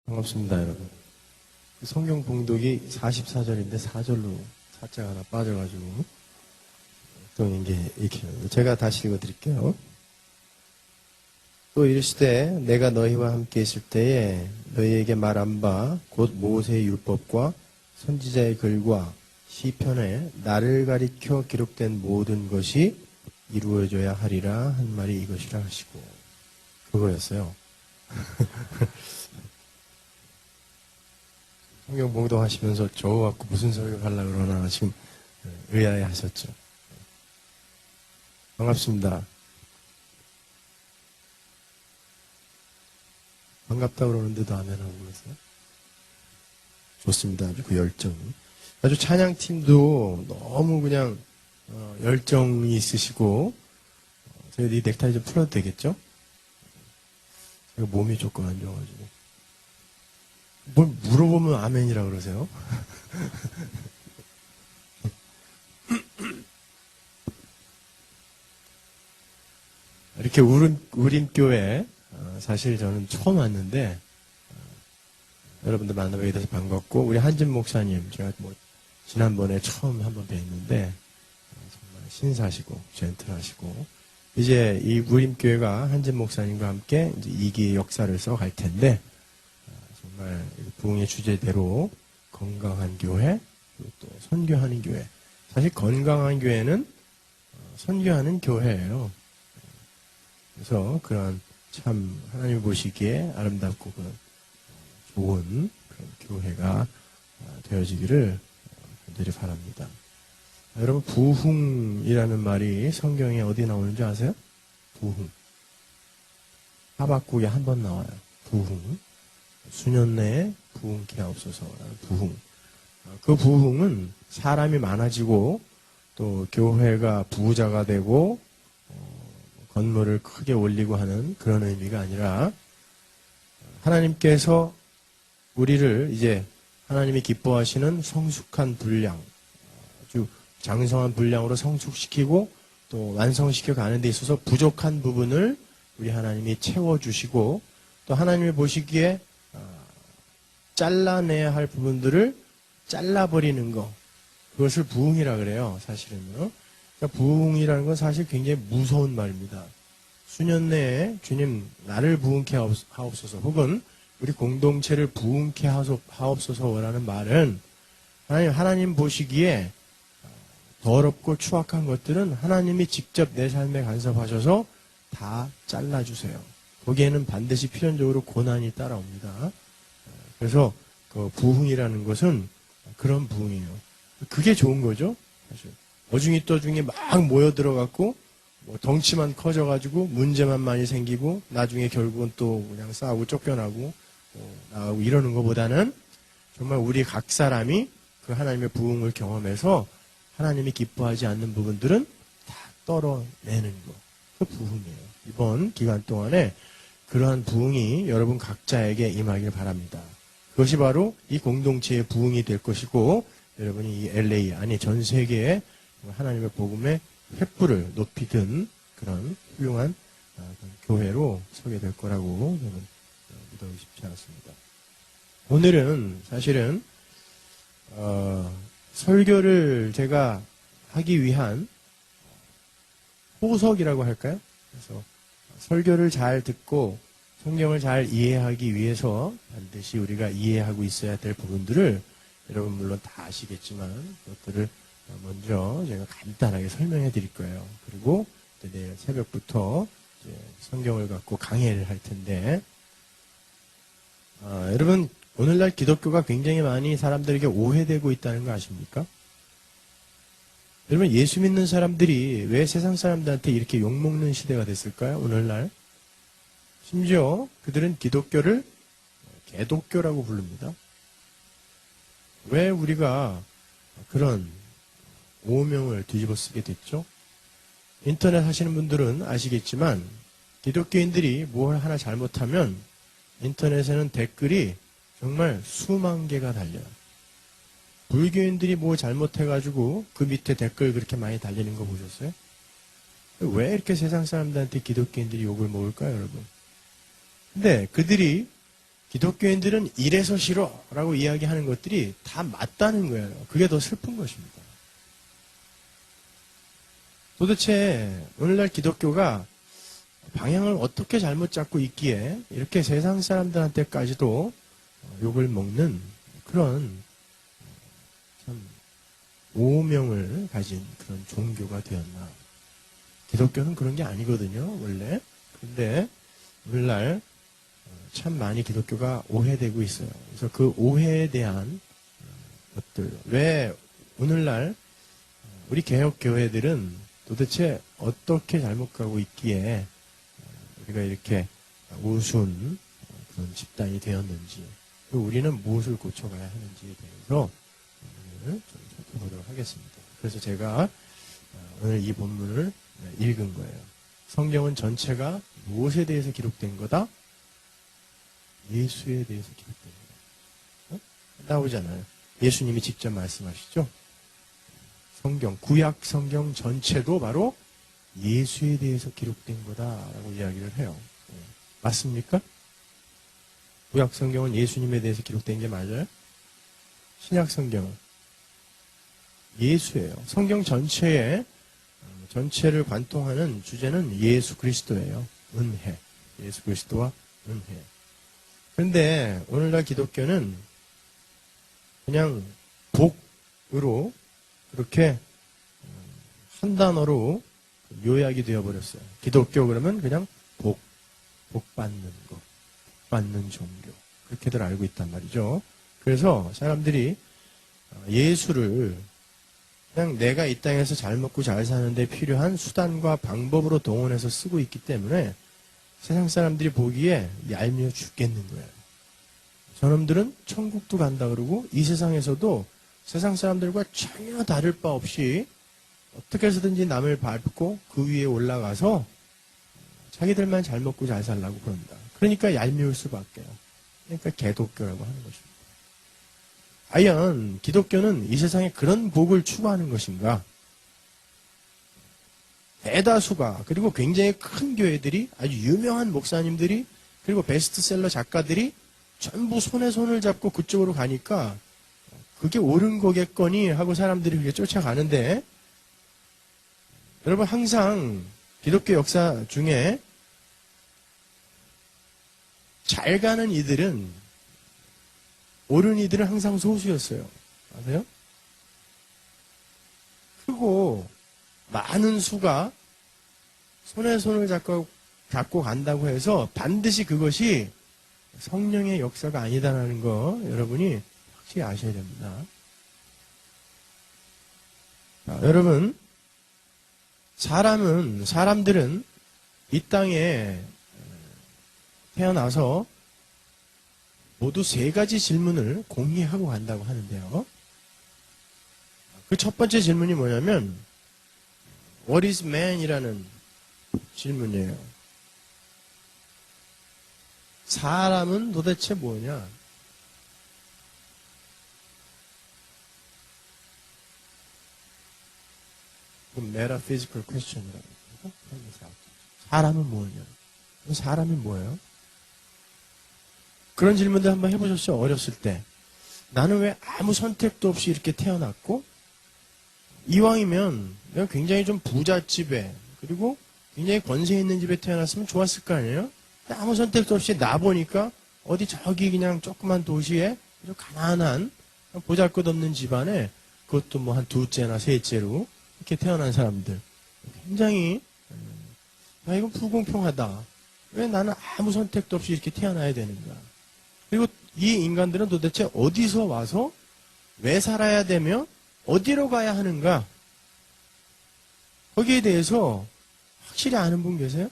반갑습니다, 여러분. 성경 봉독이 44절인데 4절로 살짝 하나 빠져가지고 또 이게 읽히는데 제가 다시 읽어드릴게요. 또 이르시되 내가 너희와 함께 있을 때에 너희에게 말한 바 곧 모세의 율법과 선지자의 글과 시편에 나를 가리켜 기록된 모든 것이 이루어져야 하리라 한 말이 이것이라 하시고 그거였어요. 성경 봉독하시면서 저거 갖고 무슨 설교 하려고 그러나 지금 의아해 하셨죠. 반갑습니다. 반갑다 그러는데도 안 하고 그러세요? 좋습니다. 아주 그 열정이. 아주 찬양팀도 너무 그냥 열정이 있으시고 제가 이 넥타이 좀 풀어도 되겠죠? 제가 몸이 조금 안 좋아가지고 뭘 물어보면 아멘이라 그러세요? 이렇게 우림교회 사실 저는 처음 왔는데 여러분들 만나뵙게 돼서 반갑고 우리 한진 목사님 제가 지난번에 처음 한번 뵀는데 정말 신사시고 젠틀하시고 이제 이 우림교회가 한진 목사님과 함께 이제 2기 역사를 써갈 텐데 정말 부흥의 주제대로 건강한 교회, 그리고 또 선교하는 교회. 사실 건강한 교회는 선교하는 교회예요. 그래서 그런 참 하나님 보시기에 아름답고 좋은 그런 교회가 되어지기를 간절히 바랍니다. 여러분 부흥이라는 말이 성경에 어디 나오는지 아세요? 부흥. 하박국에 한 번 나와요. 부흥. 수년 내에 부흥케 하옵소서라는 부흥. 그 부흥은 사람이 많아지고 또 교회가 부자가 되고 건물을 크게 올리고 하는 그런 의미가 아니라 하나님께서 우리를 이제 하나님이 기뻐하시는 성숙한 분량, 아주 장성한 분량으로 성숙시키고 또 완성시켜 가는 데 있어서 부족한 부분을 우리 하나님이 채워주시고 또 하나님이 보시기에 잘라내야 할 부분들을 잘라버리는 거. 그것을 부흥이라 그래요, 사실은요. 그러니까 부흥이라는 건 사실 굉장히 무서운 말입니다. 수년 내에 주님 나를 부흥케 하옵소서 혹은 우리 공동체를 부흥케 하옵소서라는 말은 하나님 보시기에 더럽고 추악한 것들은 하나님이 직접 내 삶에 간섭하셔서 다 잘라주세요. 거기에는 반드시 필연적으로 고난이 따라옵니다. 그래서 그 부흥이라는 것은 그런 부흥이에요. 그게 좋은 거죠. 사실 어중이 떠중이 막 모여들어갖고 덩치만 커져가지고 문제만 많이 생기고 나중에 결국은 또 그냥 싸우고 쫓겨나고 나가고 이러는 것보다는 정말 우리 각 사람이 그 하나님의 부흥을 경험해서 하나님이 기뻐하지 않는 부분들은 다 떨어내는 거. 그 부흥이에요. 이번 기간 동안에 그러한 부흥이 여러분 각자에게 임하길 바랍니다. 그것이 바로 이 공동체의 부흥이 될 것이고 여러분이 이 LA 아니 전 세계에 하나님의 복음의 횃불을 높이 든 그런 훌륭한 교회로 서게 될 거라고 저는 믿어 싶지 않습니다. 오늘은 사실은 설교를 제가 하기 위한 호석이라고 할까요? 그래서 설교를 잘 듣고 성경을 잘 이해하기 위해서 반드시 우리가 이해하고 있어야 될 부분들을 여러분 물론 다 아시겠지만 그것들을 먼저 제가 간단하게 설명해 드릴 거예요. 그리고 내일 새벽부터 이제 성경을 갖고 강해를 할 텐데 여러분 오늘날 기독교가 굉장히 많이 사람들에게 오해되고 있다는 거 아십니까? 여러분 예수 믿는 사람들이 왜 세상 사람들한테 이렇게 욕먹는 시대가 됐을까요? 오늘날 심지어 그들은 기독교를 개독교라고 부릅니다. 왜 우리가 그런 오명을 뒤집어 쓰게 됐죠? 인터넷 하시는 분들은 아시겠지만 기독교인들이 뭘 하나 잘못하면 인터넷에는 댓글이 정말 수만 개가 달려요. 불교인들이 뭐 잘못해가지고 그 밑에 댓글 그렇게 많이 달리는 거 보셨어요? 왜 이렇게 세상 사람들한테 기독교인들이 욕을 먹을까요, 여러분? 근데 그들이 기독교인들은 이래서 싫어 라고 이야기하는 것들이 다 맞다는 거예요. 그게 더 슬픈 것입니다. 도대체 오늘날 기독교가 방향을 어떻게 잘못 잡고 있기에 이렇게 세상 사람들한테까지도 욕을 먹는 그런 참 오명을 가진 그런 종교가 되었나. 기독교는 그런 게 아니거든요, 원래. 그런데 오늘날 참 많이 기독교가 오해되고 있어요. 그래서 그 오해에 대한 것들, 왜 오늘날 우리 개혁교회들은 도대체 어떻게 잘못 가고 있기에 우리가 이렇게 우스운 그런 집단이 되었는지, 또 우리는 무엇을 고쳐가야 하는지에 대해서 오늘 좀 살펴보도록 하겠습니다. 그래서 제가 오늘 이 본문을 읽은 거예요. 성경은 전체가 무엇에 대해서 기록된 거다? 예수에 대해서 기록된 거다. 나오잖아요. 예수님이 직접 말씀하시죠. 성경, 구약 성경 전체도 바로 예수에 대해서 기록된 거다라고 이야기를 해요. 맞습니까? 구약 성경은 예수님에 대해서 기록된 게 맞아요? 신약 성경은 예수예요. 성경 전체를 관통하는 주제는 예수 그리스도예요. 은혜. 예수 그리스도와 은혜. 그런데 오늘날 기독교는 그냥 복으로 그렇게 한 단어로 요약이 되어버렸어요. 기독교 그러면 그냥 복 받는 것, 복 받는 종교. 그렇게들 알고 있단 말이죠. 그래서 사람들이 예수를 그냥 내가 이 땅에서 잘 먹고 잘 사는데 필요한 수단과 방법으로 동원해서 쓰고 있기 때문에 세상 사람들이 보기에 얄미워 죽겠는 거예요. 저놈들은 천국도 간다 그러고 이 세상에서도 세상 사람들과 전혀 다를 바 없이 어떻게 해서든지 남을 밟고 그 위에 올라가서 자기들만 잘 먹고 잘 살라고 그럽니다. 그러니까 얄미울 수밖에요. 그러니까 개독교라고 하는 것입니다. 과연 기독교는 이 세상에 그런 복을 추구하는 것인가? 대다수가 그리고 굉장히 큰 교회들이 아주 유명한 목사님들이 그리고 베스트셀러 작가들이 전부 손에 손을 잡고 그쪽으로 가니까 그게 옳은 거겠거니 하고 사람들이 그게 쫓아가는데 여러분 항상 기독교 역사 중에 잘 가는 이들은 옳은 이들은 항상 소수였어요. 아세요? 크고 많은 수가 손에 손을 잡고 간다고 해서 반드시 그것이 성령의 역사가 아니다라는 거 여러분이 확실히 아셔야 됩니다. 자, 여러분 사람들은 이 땅에 태어나서 모두 세 가지 질문을 공유하고 간다고 하는데요. 그 첫 번째 질문이 뭐냐면 What is man? 이라는 질문이에요. 사람은 도대체 뭐냐? metaphysical question이라고 합니다. 사람은 뭐냐? 사람이 뭐예요? 그런 질문들 한번 해보셨어요? 어렸을 때. 나는 왜 아무 선택도 없이 이렇게 태어났고 이왕이면 내가 굉장히 좀 부잣집에 그리고 굉장히 권세 있는 집에 태어났으면 좋았을 거 아니에요? 아무 선택도 없이 나 보니까 어디 저기 그냥 조그만 도시에 아주 가난한 보잘것없는 집안에 그것도 뭐 한 둘째나 셋째로 이렇게 태어난 사람들 굉장히 이건 불공평하다. 왜 나는 아무 선택도 없이 이렇게 태어나야 되는가? 그리고 이 인간들은 도대체 어디서 와서 왜 살아야 되며 어디로 가야 하는가? 거기에 대해서 확실히 아는 분 계세요?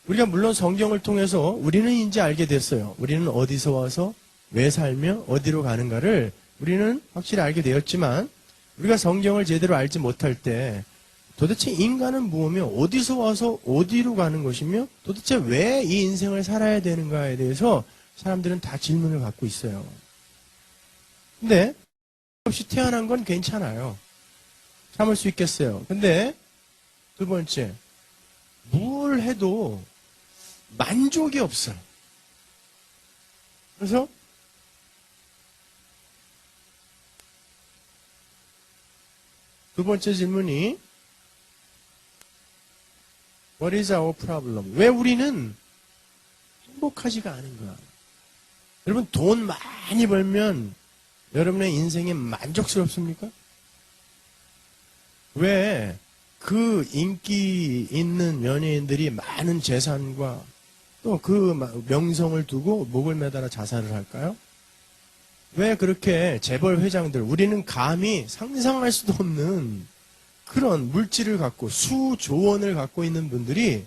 우리가 물론 성경을 통해서 우리는 이제 알게 됐어요. 우리는 어디서 와서 왜 살며 어디로 가는가를 우리는 확실히 알게 되었지만 우리가 성경을 제대로 알지 못할 때 도대체 인간은 무엇이며 어디서 와서 어디로 가는 것이며 도대체 왜 이 인생을 살아야 되는가에 대해서 사람들은 다 질문을 갖고 있어요. 근데 없이 태어난 건 괜찮아요. 참을 수 있겠어요. 근데 두 번째, 뭘 해도 만족이 없어요. 그래서 두 번째 질문이 What is our problem? 왜 우리는 행복하지가 않은가? 여러분 돈 많이 벌면 여러분의 인생이 만족스럽습니까? 왜 그 인기 있는 연예인들이 많은 재산과 또 그 명성을 두고 목을 매달아 자살을 할까요? 왜 그렇게 재벌 회장들, 우리는 감히 상상할 수도 없는 그런 물질을 갖고 수조 원을 갖고 있는 분들이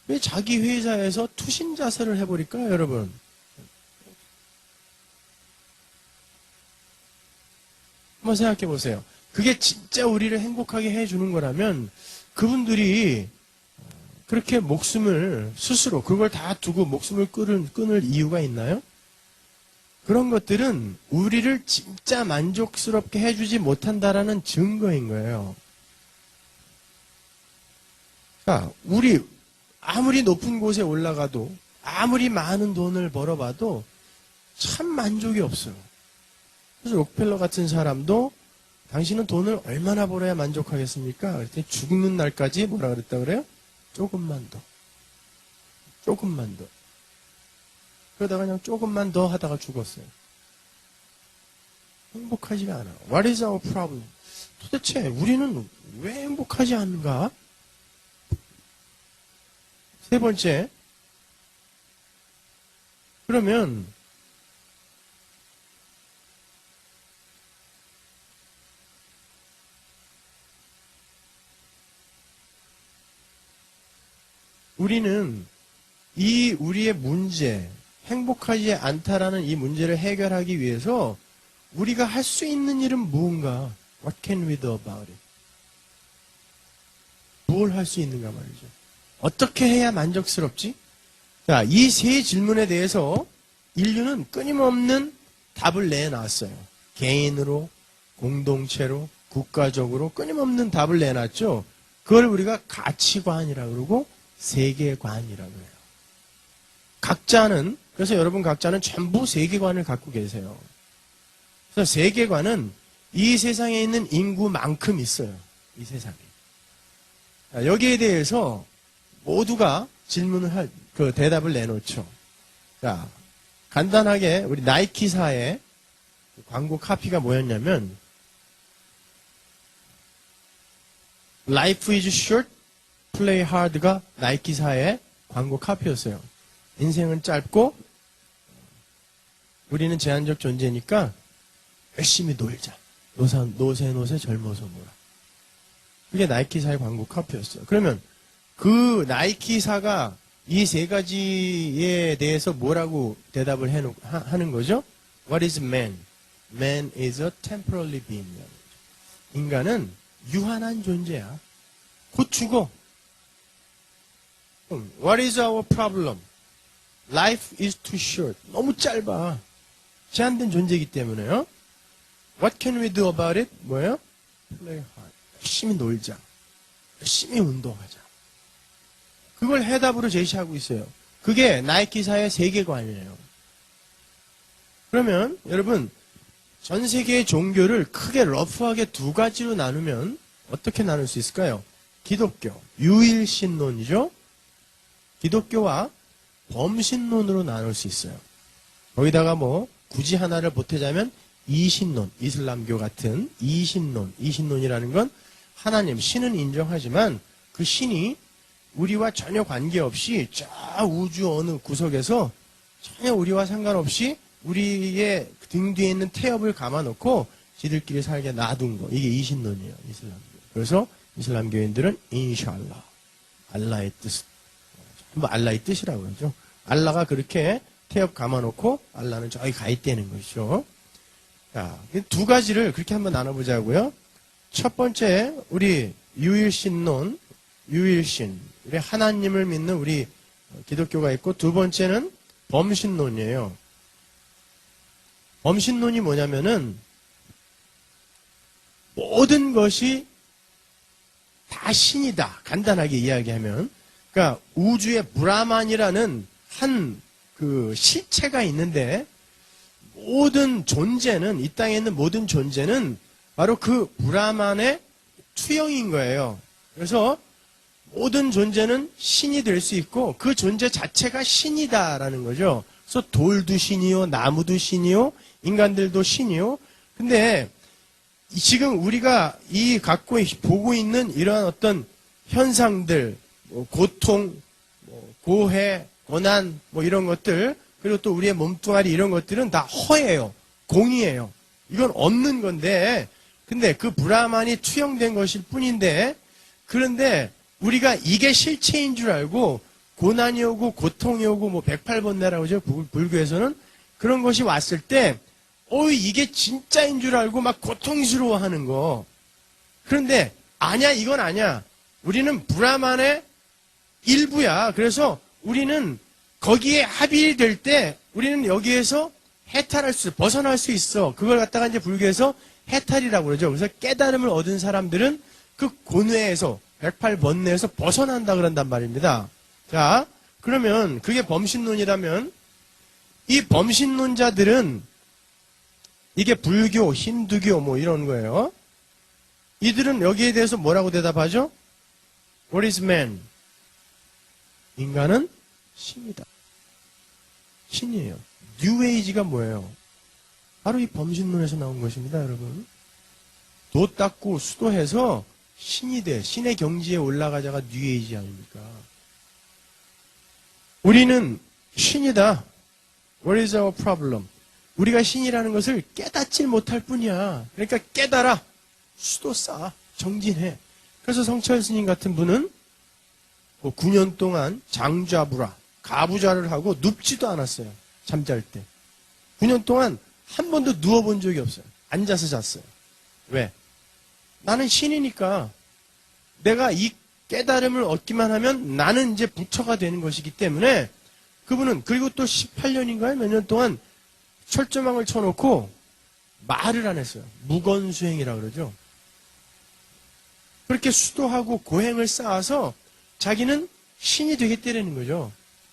왜 자기 회사에서 투신 자살을 해버릴까요, 여러분? 한번 생각해 보세요. 그게 진짜 우리를 행복하게 해주는 거라면 그분들이 그렇게 목숨을 스스로 그걸 다 두고 목숨을 끊을 이유가 있나요? 그런 것들은 우리를 진짜 만족스럽게 해주지 못한다라는 증거인 거예요. 자, 우리 아무리 높은 곳에 올라가도 아무리 많은 돈을 벌어봐도 참 만족이 없어요. 그래서 록펠러 같은 사람도 당신은 돈을 얼마나 벌어야 만족하겠습니까? 그랬더니 죽는 날까지 뭐라 그랬다 그래요? 조금만 더. 조금만 더. 그러다가 그냥 조금만 더 하다가 죽었어요. 행복하지가 않아. What is our problem? 도대체 우리는 왜 행복하지 않는가? 세 번째. 그러면 우리는 이 우리의 문제, 행복하지 않다라는 이 문제를 해결하기 위해서 우리가 할 수 있는 일은 무언가? What can we do about it? 뭘 할 수 있는가 말이죠. 어떻게 해야 만족스럽지? 자, 이 세 질문에 대해서 인류는 끊임없는 답을 내놨어요. 개인으로, 공동체로, 국가적으로 끊임없는 답을 내놨죠. 그걸 우리가 가치관이라고 그러고 세계관이라고 해요. 각자는, 그래서 여러분 각자는 전부 세계관을 갖고 계세요. 그래서 세계관은 이 세상에 있는 인구만큼 있어요. 이 세상에. 여기에 대해서 모두가 질문을 대답을 내놓죠. 자, 간단하게 우리 나이키사의 광고 카피가 뭐였냐면 Life is short, play hard가 나이키사의 광고 카피였어요. 인생은 짧고 우리는 제한적 존재니까 열심히 놀자. 노세 젊어서 놀아. 그게 나이키사의 광고 카피였어요. 그러면 그 나이키사가 이 세 가지에 대해서 뭐라고 대답을 하는 거죠? What is man? Man is a temporary being. 인간은 유한한 존재야. 곧 죽어. What is our problem? Life is too short. 너무 짧아. 제한된 존재이기 때문에요. What can we do about it? 뭐예요? Play hard. 열심히 놀자. 열심히 운동하자. 그걸 해답으로 제시하고 있어요. 그게 나이키사의 세계관이에요. 그러면 여러분 전 세계의 종교를 크게 러프하게 두 가지로 나누면 어떻게 나눌 수 있을까요? 기독교, 유일신론이죠. 기독교와 범신론으로 나눌 수 있어요. 거기다가 뭐 굳이 하나를 보태자면 이신론, 이슬람교 같은 이신론이라는 건 하나님, 신은 인정하지만 그 신이 우리와 전혀 관계없이 저 우주 어느 구석에서 전혀 우리와 상관없이 우리의 등 뒤에 있는 태엽을 감아놓고 지들끼리 살게 놔둔 거. 이게 이신론이에요. 이슬람교. 그래서 이슬람교인들은 인샬라. 알라의 뜻. 뭐 알라의 뜻이라고 그러죠. 알라가 그렇게 태엽 감아놓고 알라는 저기 가 있다는 것이죠. 자, 두 가지를 그렇게 한번 나눠보자고요. 첫 번째, 우리 유일신론, 유일신. 우리 하나님을 믿는 우리 기독교가 있고 두 번째는 범신론이에요. 범신론이 뭐냐면은 모든 것이 다 신이다. 간단하게 이야기하면. 그러니까 우주에 브라만이라는 한 그 실체가 있는데 모든 존재는, 이 땅에 있는 모든 존재는 바로 그 브라만의 투영인 거예요. 그래서 모든 존재는 신이 될 수 있고 그 존재 자체가 신이다라는 거죠. 그래서 돌도 신이요, 나무도 신이요, 인간들도 신이요. 근데 지금 우리가 보고 있는 이러한 어떤 현상들, 고통, 고해, 고난, 이런 것들, 그리고 또 우리의 몸뚱아리 이런 것들은 다 허예요. 공이에요. 이건 없는 건데, 근데 그 브라만이 투영된 것일 뿐인데, 그런데 우리가 이게 실체인 줄 알고 고난이 오고 고통이 오고 108번뇌라고 하죠. 불교에서는 그런 것이 왔을 때 이게 진짜인 줄 알고 막 고통스러워하는 거. 그런데 아니야, 이건 아니야. 우리는 브라만의 일부야. 그래서 우리는 거기에 합의될 때 우리는 여기에서 벗어날 수 있어. 그걸 갖다가 이제 불교에서 해탈이라고 그러죠. 그래서 깨달음을 얻은 사람들은 그 고뇌에서 108번뇌에서 벗어난다 그런단 말입니다. 자, 그러면 그게 범신론이라면 이 범신론자들은 이게 불교, 힌두교 이런 거예요. 이들은 여기에 대해서 뭐라고 대답하죠? What is man? 인간은 신이다. 신이에요. 뉴에이지가 뭐예요? 바로 이 범신론에서 나온 것입니다, 여러분. 도 닦고 수도해서 신이 돼. 신의 경지에 올라가자가 뉴에이지 아닙니까? 우리는 신이다. What is our problem? 우리가 신이라는 것을 깨닫지 못할 뿐이야. 그러니까 깨달아. 수도 쌓아. 정진해. 그래서 성철 스님 같은 분은 9년 동안 장좌부라, 가부좌를 하고 눕지도 않았어요. 잠잘 때. 9년 동안 한 번도 누워본 적이 없어요. 앉아서 잤어요. 왜? 나는 신이니까 내가 이 깨달음을 얻기만 하면 나는 이제 부처가 되는 것이기 때문에 그분은 그리고 또 18년인가요? 몇 년 동안 철조망을 쳐놓고 말을 안 했어요. 무건수행이라고 그러죠. 그렇게 수도하고 고행을 쌓아서 자기는 신이 되겠다는 거죠.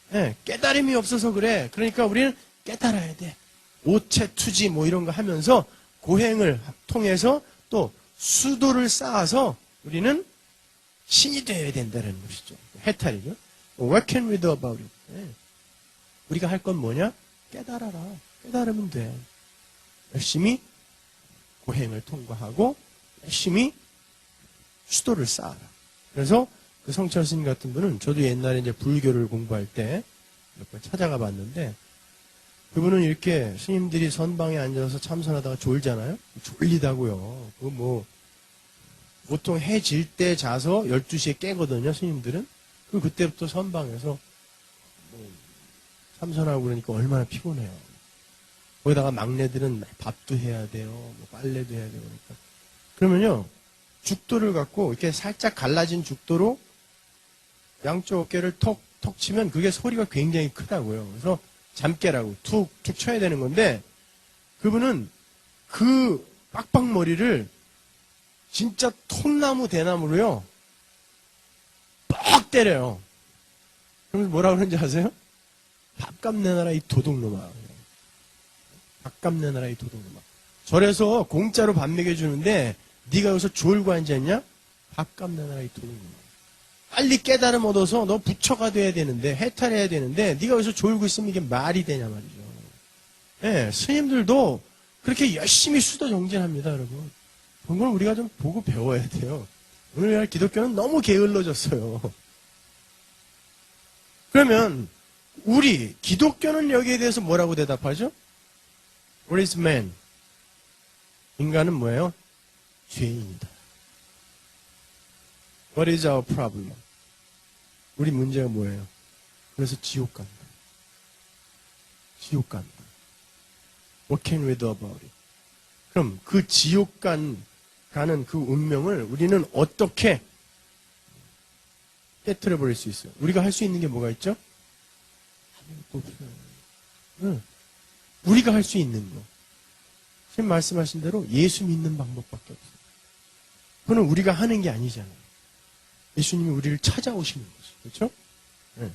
네, 깨달음이 없어서 그래. 그러니까 우리는 깨달아야 돼. 오체투지 이런 거 하면서 고행을 통해서 또 수도를 쌓아서 우리는 신이 되어야 된다는 것이죠. 해탈이죠. What can we do about it? 네. 우리가 할 건 뭐냐? 깨달아라. 깨달으면 돼. 열심히 고행을 통과하고 열심히 수도를 쌓아라. 그래서 그 성철 스님 같은 분은 저도 옛날에 이제 불교를 공부할 때 몇 번 찾아가 봤는데 그분은 이렇게 스님들이 선방에 앉아서 참선하다가 졸잖아요. 졸리다고요. 보통 해 질 때 자서 12시에 깨거든요, 스님들은. 그때부터 선방에서 참선하고 그러니까 얼마나 피곤해요. 거기다가 막내들은 밥도 해야 돼요. 빨래도 해야 되고 그러니까. 그러면요, 죽도를 갖고 이렇게 살짝 갈라진 죽도로 양쪽 어깨를 톡톡 치면 그게 소리가 굉장히 크다고요. 그래서 잠깨라고 툭툭 쳐야 되는 건데 그분은 그 빡빡머리를 진짜 톱나무 대나무로요 뻑 때려요. 그러면서 뭐라 그러는지 아세요? 밥값 내놔라 이 도둑놈아. 밥값 내놔라 이 도둑놈아. 절에서 공짜로 밥 먹여주는데 네가 여기서 졸고 앉았냐? 밥값 내놔라 이 도둑놈아. 빨리 깨달음 얻어서 너 부처가 돼야 되는데 해탈해야 되는데 네가 여기서 졸고 있으면 이게 말이 되냐 말이죠. 네, 스님들도 그렇게 열심히 수도 정진합니다, 여러분. 그런 걸 우리가 좀 보고 배워야 돼요. 오늘날 기독교는 너무 게을러졌어요. 그러면 우리 기독교는 여기에 대해서 뭐라고 대답하죠? What is man? 인간은 뭐예요? 죄인이다. What is our problem? 우리 문제가 뭐예요? 그래서 지옥 간다. 지옥 간다. What can we do about it? 그럼 그 지옥 가는 그 운명을 우리는 어떻게 깨트려 버릴 수 있어요? 우리가 할 수 있는 게 뭐가 있죠? 아무것도 없어요. 응. 우리가 할 수 있는 거. 지금 말씀하신 대로 예수 믿는 방법밖에 없어요. 그거는 우리가 하는 게 아니잖아요. 예수님이 우리를 찾아오시는 거죠. 그렇죠? 네.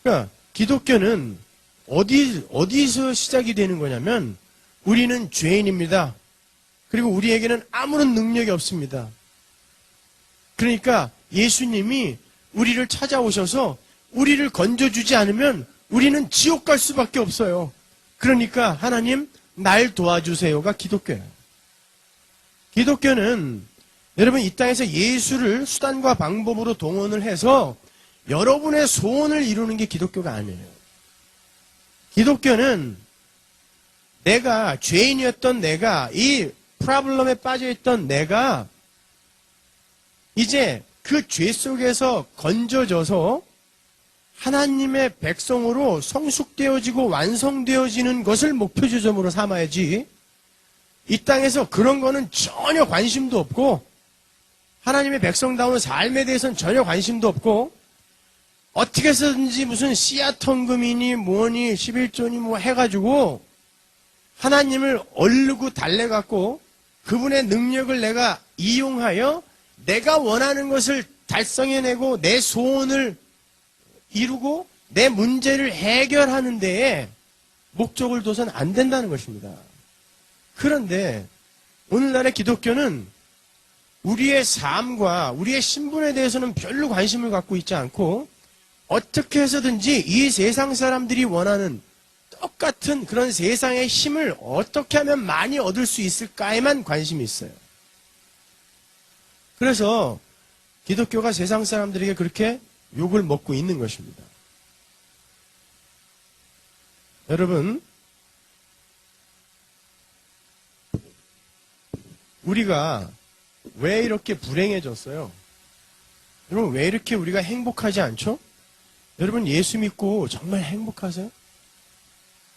그러니까 기독교는 어디서 시작이 되는 거냐면, 우리는 죄인입니다. 그리고 우리에게는 아무런 능력이 없습니다. 그러니까 예수님이 우리를 찾아오셔서 우리를 건져주지 않으면 우리는 지옥 갈 수밖에 없어요. 그러니까 하나님 날 도와주세요가 기독교예요. 기독교는 여러분 이 땅에서 예수를 수단과 방법으로 동원을 해서 여러분의 소원을 이루는 게 기독교가 아니에요. 기독교는 내가 죄인이었던 내가 이 프로블럼에 빠져있던 내가 이제 그 죄 속에서 건져져서 하나님의 백성으로 성숙되어지고 완성되어지는 것을 목표지점으로 삼아야지 이 땅에서 그런 거는 전혀 관심도 없고 하나님의 백성다운 삶에 대해서는 전혀 관심도 없고 어떻게 해서든지 무슨 씨앗헌금이니 뭐니 11조니 뭐 해가지고 하나님을 얼르고 달래갖고 그분의 능력을 내가 이용하여 내가 원하는 것을 달성해내고 내 소원을 이루고 내 문제를 해결하는 데에 목적을 둬서는 안 된다는 것입니다. 그런데 오늘날의 기독교는 우리의 삶과 우리의 신분에 대해서는 별로 관심을 갖고 있지 않고 어떻게 해서든지 이 세상 사람들이 원하는 똑같은 그런 세상의 힘을 어떻게 하면 많이 얻을 수 있을까에만 관심이 있어요. 그래서 기독교가 세상 사람들에게 그렇게 욕을 먹고 있는 것입니다. 여러분, 우리가 왜 이렇게 불행해졌어요? 여러분, 왜 이렇게 우리가 행복하지 않죠? 여러분, 예수 믿고 정말 행복하세요?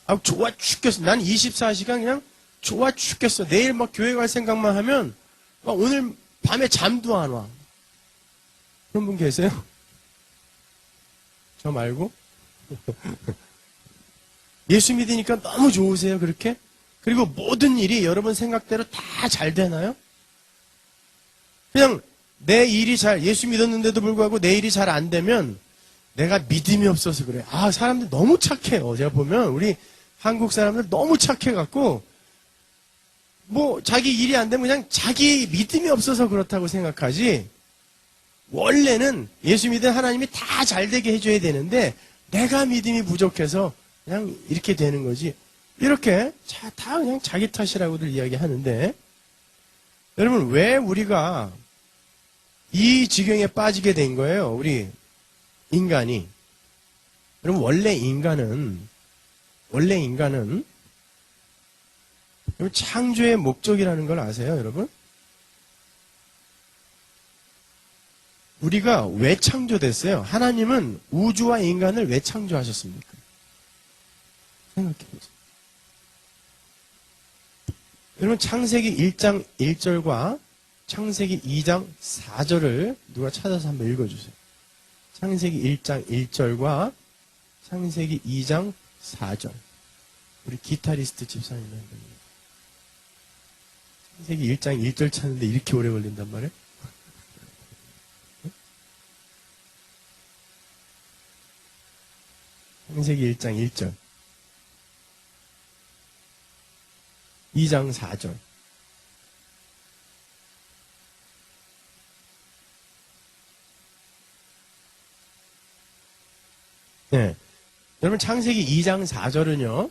아, 좋아 죽겠어. 난 24시간 그냥 좋아 죽겠어. 내일 막 교회 갈 생각만 하면 막 오늘 밤에 잠도 안 와. 그런 분 계세요? 저 말고? 예수 믿으니까 너무 좋으세요, 그렇게? 그리고 모든 일이 여러분 생각대로 다 잘 되나요? 그냥 내 일이 예수 믿었는데도 불구하고 내 일이 잘 안 되면 내가 믿음이 없어서 그래. 아, 사람들 너무 착해요. 제가 보면 우리 한국 사람들 너무 착해갖고 뭐 자기 일이 안 되면 그냥 자기 믿음이 없어서 그렇다고 생각하지 원래는 예수 믿은 하나님이 다 잘되게 해줘야 되는데 내가 믿음이 부족해서 그냥 이렇게 되는 거지. 이렇게 다 그냥 자기 탓이라고들 이야기하는데 여러분 왜 우리가 이 지경에 빠지게 된 거예요? 우리 인간이. 여러분 원래 인간은 여러분 창조의 목적이라는 걸 아세요, 여러분? 우리가 왜 창조됐어요? 하나님은 우주와 인간을 왜 창조하셨습니까? 생각해보세요. 여러분 창세기 1장 1절과 창세기 2장 4절을 누가 찾아서 한번 읽어주세요. 창세기 1장 1절과 창세기 2장 4절. 우리 기타리스트 집사님 한번. 창세기 1장 1절 찾는데 이렇게 오래 걸린단 말이에요? 창세기 1장 1절. 2장 4절. 네. 여러분, 창세기 2장 4절은요,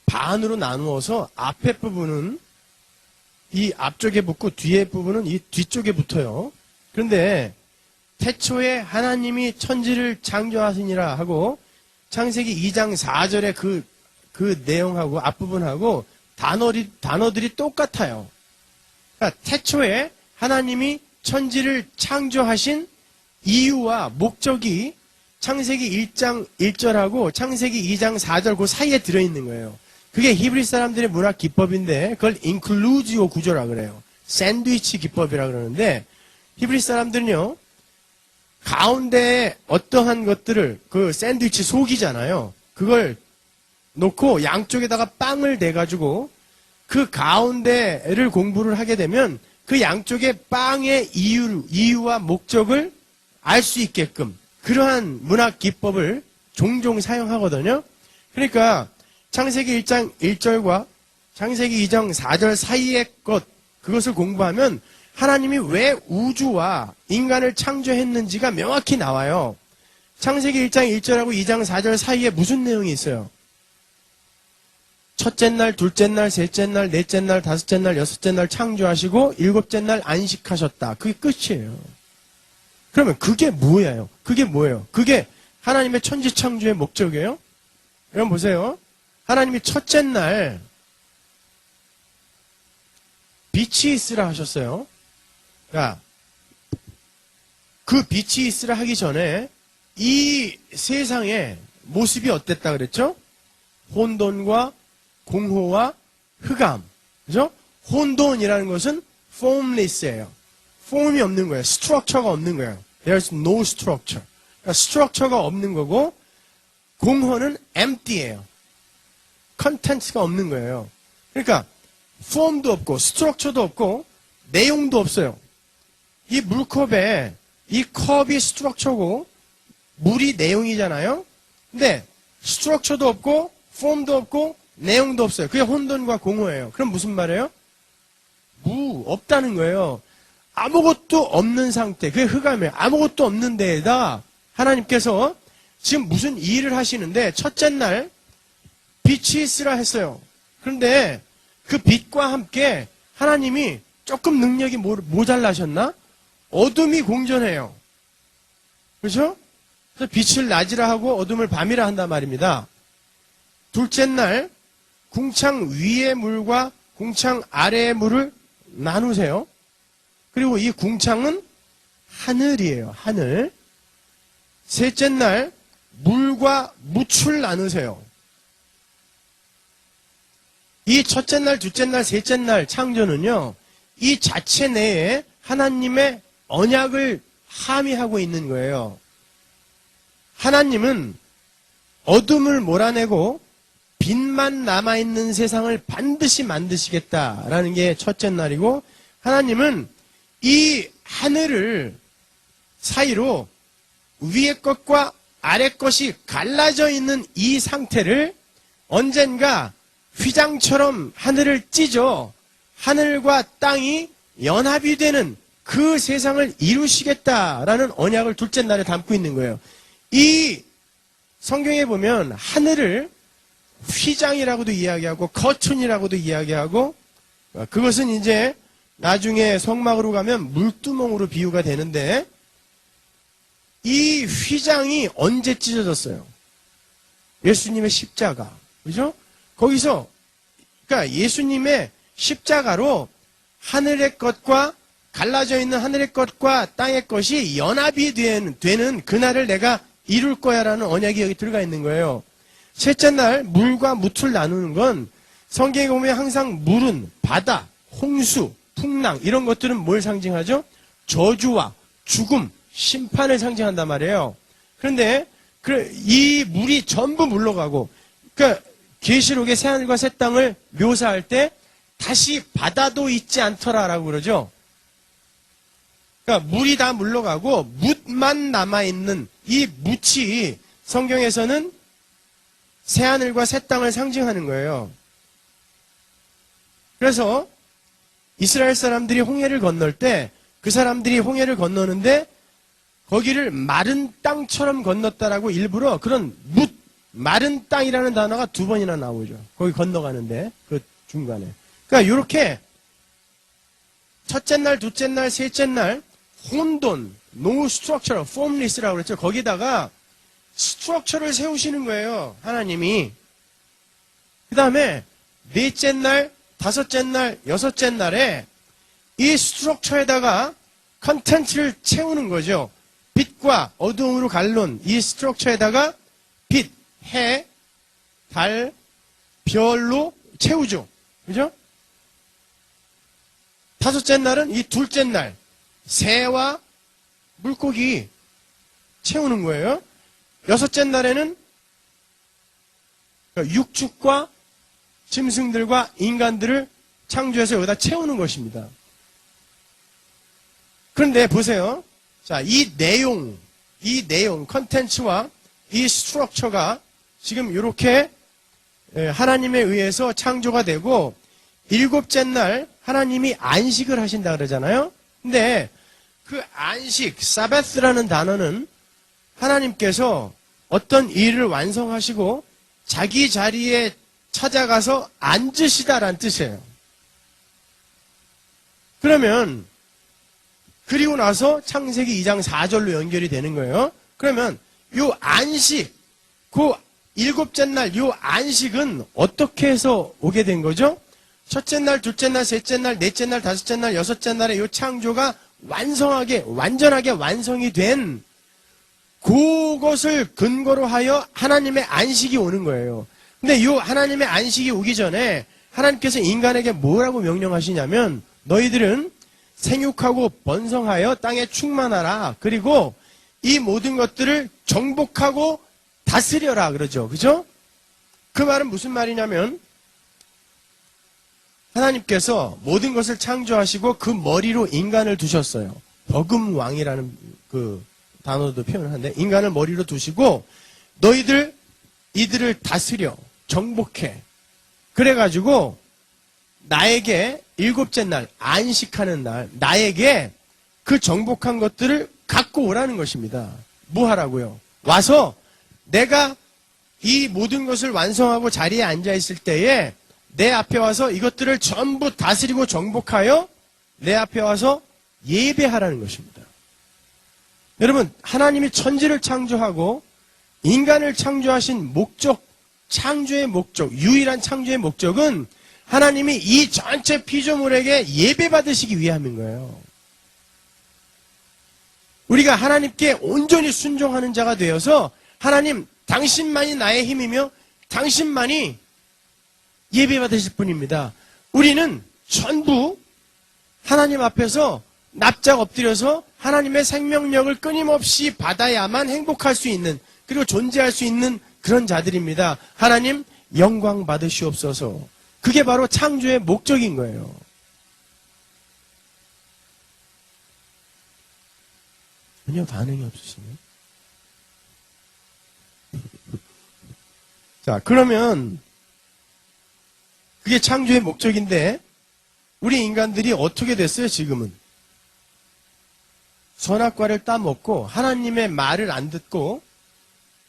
반으로 나누어서 앞에 부분은 이 앞쪽에 붙고 뒤에 부분은 이 뒤쪽에 붙어요. 그런데 태초에 하나님이 천지를 창조하시니라 하고 창세기 2장 4절의 그 내용하고 앞부분하고 단어들이 똑같아요. 그러니까 태초에 하나님이 천지를 창조하신 이유와 목적이 창세기 1장 1절하고 창세기 2장 4절 그 사이에 들어있는 거예요. 그게 히브리 사람들의 문학 기법인데 그걸 인클루지오 구조라 그래요. 샌드위치 기법이라 그러는데 히브리 사람들은요. 가운데에 어떠한 것들을 그 샌드위치 속이잖아요. 그걸 놓고 양쪽에다가 빵을 대가지고 그 가운데를 공부를 하게 되면 그 양쪽의 빵의 이유와 목적을 알 수 있게끔 그러한 문학 기법을 종종 사용하거든요. 그러니까 창세기 1장 1절과 창세기 2장 4절 사이의 것, 그것을 공부하면 하나님이 왜 우주와 인간을 창조했는지가 명확히 나와요. 창세기 1장 1절하고 2장 4절 사이에 무슨 내용이 있어요? 첫째 날, 둘째 날, 셋째 날, 넷째 날, 다섯째 날, 여섯째 날 창조하시고 일곱째 날 안식하셨다. 그게 끝이에요. 그러면 그게 뭐예요? 그게 뭐예요? 그게 하나님의 천지창조의 목적이에요? 여러분 보세요. 하나님이 첫째 날 빛이 있으라 하셨어요. 그러니까 그 빛이 있으라 하기 전에 이 세상의 모습이 어땠다 그랬죠? 혼돈과 공허와 흑암. 그죠? 혼돈이라는 것은 formless예요. 폼이 없는 거예요. 스트럭처가 없는 거예요. There's no structure. 그러니까 스트럭처가 없는 거고, 공허는 empty예요. 컨텐츠가 없는 거예요. 그러니까 폼도 없고 스트럭처도 없고 내용도 없어요. 이 물컵에 이 컵이 스트럭처고 물이 내용이잖아요. 근데 스트럭처도 없고 폼도 없고 내용도 없어요. 그게 혼돈과 공허예요. 그럼 무슨 말이에요? 없다는 거예요. 아무것도 없는 상태. 그게 흑암이에요. 아무것도 없는 데에다 하나님께서 지금 무슨 일을 하시는데 첫째 날 빛이 있으라 했어요. 그런데 그 빛과 함께 하나님이 조금 능력이 모자라셨나? 어둠이 공존해요. 그렇죠? 그래서 빛을 낮이라 하고 어둠을 밤이라 한단 말입니다. 둘째 날 궁창 위의 물과 궁창 아래의 물을 나누세요. 그리고 이 궁창은 하늘이에요. 하늘. 셋째 날 물과 묻을 나누세요. 이 첫째 날, 둘째 날, 셋째 날 창조는요, 이 자체 내에 하나님의 언약을 함의하고 있는 거예요. 하나님은 어둠을 몰아내고 빛만 남아있는 세상을 반드시 만드시겠다라는 게 첫째 날이고, 하나님은 이 하늘을 사이로 위의 것과 아래 것이 갈라져 있는 이 상태를 언젠가 휘장처럼 하늘을 찢어 하늘과 땅이 연합이 되는 그 세상을 이루시겠다라는 언약을 둘째 날에 담고 있는 거예요. 이 성경에 보면 하늘을 휘장이라고도 이야기하고 커튼이라고도 이야기하고, 그것은 이제 나중에 성막으로 가면 물두멍으로 비유가 되는데, 이 휘장이 언제 찢어졌어요? 예수님의 십자가. 그죠? 거기서, 그러니까 예수님의 십자가로 하늘의 것과 갈라져 있는 하늘의 것과 땅의 것이 연합이 되는 그날을 내가 이룰 거야 라는 언약이 여기 들어가 있는 거예요. 셋째 날 물과 묻을 나누는 건 성경에 보면 항상 물은 바다, 홍수, 풍랑 이런 것들은 뭘 상징하죠? 저주와 죽음, 심판을 상징한단 말이에요. 그런데 이 물이 전부 물러가고, 그러니까 계시록의 새하늘과 새 땅을 묘사할 때 다시 바다도 있지 않더라라고 그러죠. 그러니까 물이 다 물러가고 묻만 남아있는 이 묻이 성경에서는 새하늘과 새 땅을 상징하는 거예요. 그래서 이스라엘 사람들이 홍해를 건널 때 그 사람들이 홍해를 건너는데 거기를 마른 땅처럼 건넜다라고 일부러 그런 마른 땅이라는 단어가 2번이나 나오죠. 거기 건너가는데 그 중간에. 그러니까 이렇게 첫째 날, 둘째 날, 셋째 날 혼돈, no structure, formless라고 그랬죠. 거기다가 스트럭처를 세우시는 거예요. 하나님이. 그 다음에 넷째 날, 다섯째 날, 여섯째 날에 이 스트럭처에다가 컨텐츠를 채우는 거죠. 빛과 어두움으로 갈론 이 스트럭처에다가 빛, 해, 달, 별로 채우죠. 그죠? 다섯째 날은 이 둘째 날 새와 물고기 채우는 거예요. 여섯째 날에는 육축과 짐승들과 인간들을 창조해서 여기다 채우는 것입니다. 그런데 보세요. 자, 이 내용, 컨텐츠와 이 스트럭처가 지금 이렇게 하나님에 의해서 창조가 되고 일곱째 날 하나님이 안식을 하신다 그러잖아요. 근데 그 안식, 사바스라는 단어는 하나님께서 어떤 일을 완성하시고 자기 자리에 찾아가서 앉으시다라는 뜻이에요. 그러면 그리고 나서 창세기 2장 4절로 연결이 되는 거예요. 그러면 요 안식, 그 일곱째 날 요 안식은 어떻게 해서 오게 된 거죠? 첫째 날, 둘째 날, 셋째 날, 넷째 날, 다섯째 날, 여섯째 날에 요 창조가 완전하게 완성이 된 그것을 근거로 하여 하나님의 안식이 오는 거예요. 근데 요 하나님의 안식이 오기 전에 하나님께서 인간에게 뭐라고 명령하시냐면 너희들은 생육하고 번성하여 땅에 충만하라. 그리고 이 모든 것들을 정복하고 다스려라 그러죠. 그죠? 그 말은 무슨 말이냐면 하나님께서 모든 것을 창조하시고 그 머리로 인간을 두셨어요. 버금왕이라는 그 단어도 표현하는데 인간을 머리로 두시고 너희들 이들을 다스려 정복해. 그래가지고 나에게 일곱째 날 안식하는 날 나에게 그 정복한 것들을 갖고 오라는 것입니다. 뭐 하라고요? 와서 내가 이 모든 것을 완성하고 자리에 앉아 있을 때에 내 앞에 와서 이것들을 전부 다스리고 정복하여 내 앞에 와서 예배하라는 것입니다. 여러분, 하나님이 천지를 창조하고 인간을 창조하신 목적, 창조의 목적, 유일한 창조의 목적은 하나님이 이 전체 피조물에게 예배받으시기 위함인 거예요. 우리가 하나님께 온전히 순종하는 자가 되어서 하나님, 당신만이 나의 힘이며 당신만이 예배받으실 분입니다. 우리는 전부 하나님 앞에서 납작 엎드려서 하나님의 생명력을 끊임없이 받아야만 행복할 수 있는 그리고 존재할 수 있는 그런 자들입니다. 하나님 영광 받으시옵소서. 그게 바로 창조의 목적인 거예요. 전혀 반응이 없으시네요. 자, 그러면 그게 창조의 목적인데 우리 인간들이 어떻게 됐어요, 지금은? 선악과를 따먹고 하나님의 말을 안 듣고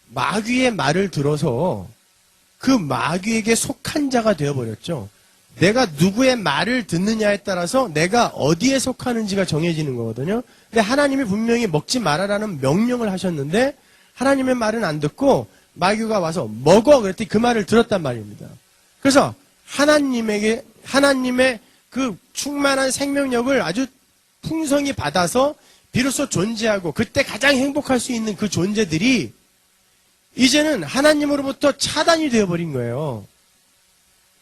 마귀의 말을 들어서 그 마귀에게 속한 자가 되어버렸죠. 내가 누구의 말을 듣느냐에 따라서 내가 어디에 속하는지가 정해지는 거거든요. 근데 하나님이 분명히 먹지 말아라는 명령을 하셨는데 하나님의 말은 안 듣고 마귀가 와서 먹어 그랬더니 그 말을 들었단 말입니다. 그래서 하나님의 그 충만한 생명력을 아주 풍성히 받아서 비로소 존재하고 그때 가장 행복할 수 있는 그 존재들이 이제는 하나님으로부터 차단이 되어버린 거예요.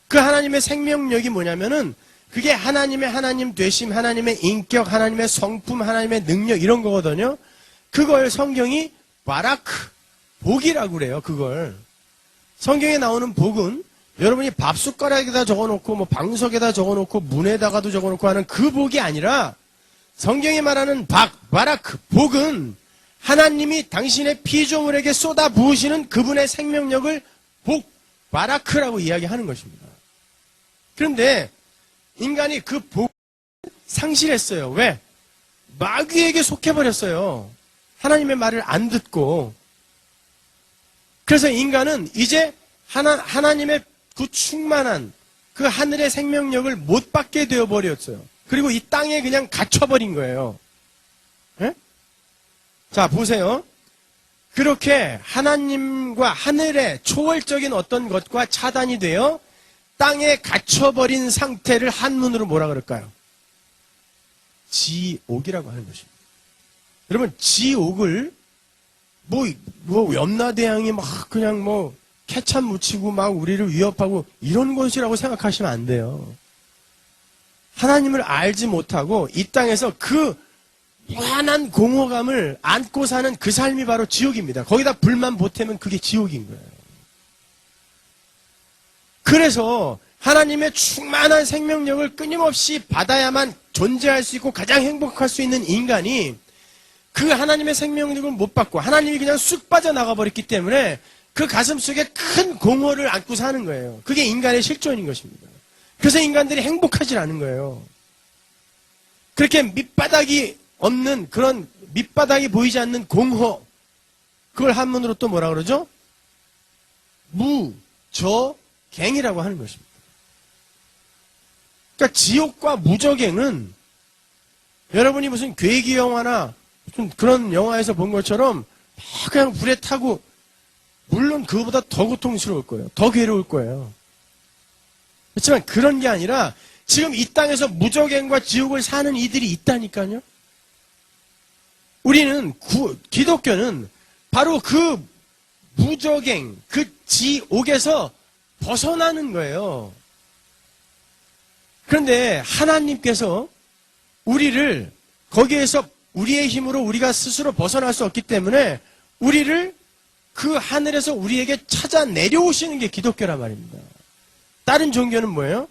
그 하나님의 생명력이 뭐냐면은 그게 하나님의 하나님 되심, 하나님의 인격, 하나님의 성품, 하나님의 능력 이런 거거든요. 그걸 성경이 바라크, 복이라고 그래요. 그걸. 성경에 나오는 복은 여러분이 밥숟가락에다 적어놓고 뭐 방석에다 적어놓고 문에다가도 적어놓고 하는 그 복이 아니라 성경이 말하는 바라크, 복은 하나님이 당신의 피조물에게 쏟아 부으시는 그분의 생명력을 복, 바라크라고 이야기하는 것입니다. 그런데 인간이 그 복을 상실했어요. 왜? 마귀에게 속해버렸어요. 하나님의 말을 안 듣고. 그래서 인간은 이제 하나님의 그 충만한 그 하늘의 생명력을 못 받게 되어버렸어요. 그리고 이 땅에 그냥 갇혀버린 거예요. 예? 자, 보세요. 그렇게 하나님과 하늘의 초월적인 어떤 것과 차단이 되어 땅에 갇혀버린 상태를 한문으로 뭐라 그럴까요? 지옥이라고 하는 것입니다. 여러분, 지옥을 뭐 염라대왕이 막 그냥 뭐 캐참 묻히고 막 우리를 위협하고 이런 것이라고 생각하시면 안 돼요. 하나님을 알지 못하고 이 땅에서 그 무한한 공허감을 안고 사는 그 삶이 바로 지옥입니다. 거기다 불만 보태면 그게 지옥인 거예요. 그래서 하나님의 충만한 생명력을 끊임없이 받아야만 존재할 수 있고 가장 행복할 수 있는 인간이 그 하나님의 생명력을 못 받고 하나님이 그냥 쑥 빠져나가 버렸기 때문에 그 가슴 속에 큰 공허를 안고 사는 거예요. 그게 인간의 실존인 것입니다. 그래서 인간들이 행복하지 않은 거예요. 그렇게 밑바닥이 없는 그런 밑바닥이 보이지 않는 공허, 그걸 한문으로 또 뭐라 그러죠? 무저갱이라고 하는 것입니다. 그러니까 지옥과 무저갱은 여러분이 무슨 괴기 영화나 무슨 그런 영화에서 본 것처럼 막 그냥 불에 타고, 물론 그거보다 더 고통스러울 거예요. 더 괴로울 거예요. 그렇지만 그런 게 아니라 지금 이 땅에서 무저갱과 지옥을 사는 이들이 있다니까요. 우리는 기독교는 바로 그 무저갱, 그 지옥에서 벗어나는 거예요. 그런데 하나님께서 우리를 거기에서 우리의 힘으로 우리가 스스로 벗어날 수 없기 때문에 우리를 그 하늘에서 우리에게 찾아 내려오시는 게 기독교란 말입니다. 다른 종교는 뭐예요?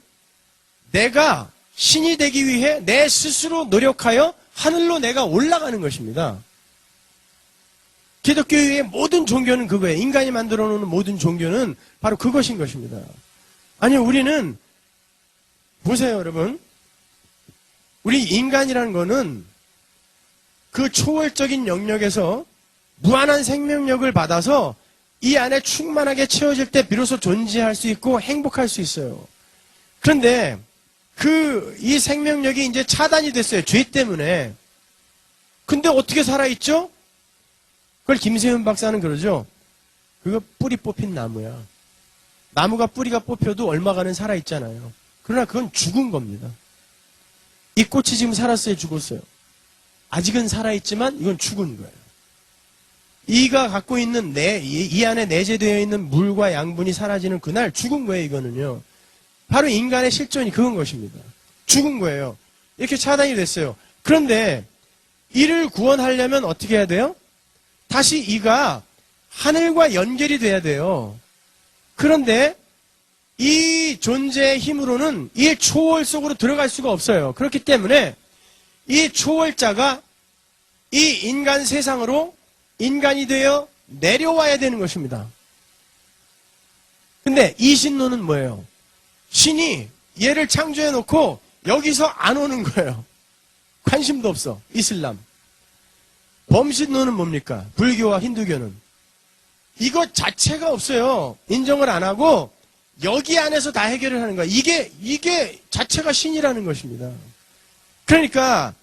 내가 신이 되기 위해 내 스스로 노력하여 하늘로 내가 올라가는 것입니다. 기독교의 모든 종교는 그거예요. 인간이 만들어 놓은 모든 종교는 바로 그것인 것입니다. 아니, 우리는 보세요, 여러분. 우리 인간이라는 거는 그 초월적인 영역에서 무한한 생명력을 받아서 이 안에 충만하게 채워질 때 비로소 존재할 수 있고 행복할 수 있어요. 그런데 이 생명력이 이제 차단이 됐어요. 죄 때문에. 근데 어떻게 살아있죠? 그걸 김세윤 박사는 그러죠. 그거 뿌리 뽑힌 나무야. 나무가 뿌리가 뽑혀도 얼마간은 살아있잖아요. 그러나 그건 죽은 겁니다. 이 꽃이 지금 살았어요, 죽었어요? 아직은 살아있지만 이건 죽은 거예요. 이가 갖고 있는 이 안에 내재되어 있는 물과 양분이 사라지는 그날 죽은 거예요, 이거는요. 바로 인간의 실존이 그건 것입니다. 죽은 거예요. 이렇게 차단이 됐어요. 그런데 이를 구원하려면 어떻게 해야 돼요? 다시 이가 하늘과 연결이 돼야 돼요. 그런데 이 존재의 힘으로는 이 초월 속으로 들어갈 수가 없어요. 그렇기 때문에 이 초월자가 이 인간 세상으로 인간이 되어 내려와야 되는 것입니다. 근데 이 신론은 뭐예요? 신이 얘를 창조해 놓고 여기서 안 오는 거예요. 관심도 없어. 이슬람. 범신론은 뭡니까? 불교와 힌두교는. 이것 자체가 없어요. 인정을 안 하고 여기 안에서 다 해결을 하는 거야. 이게 자체가 신이라는 것입니다. 그러니까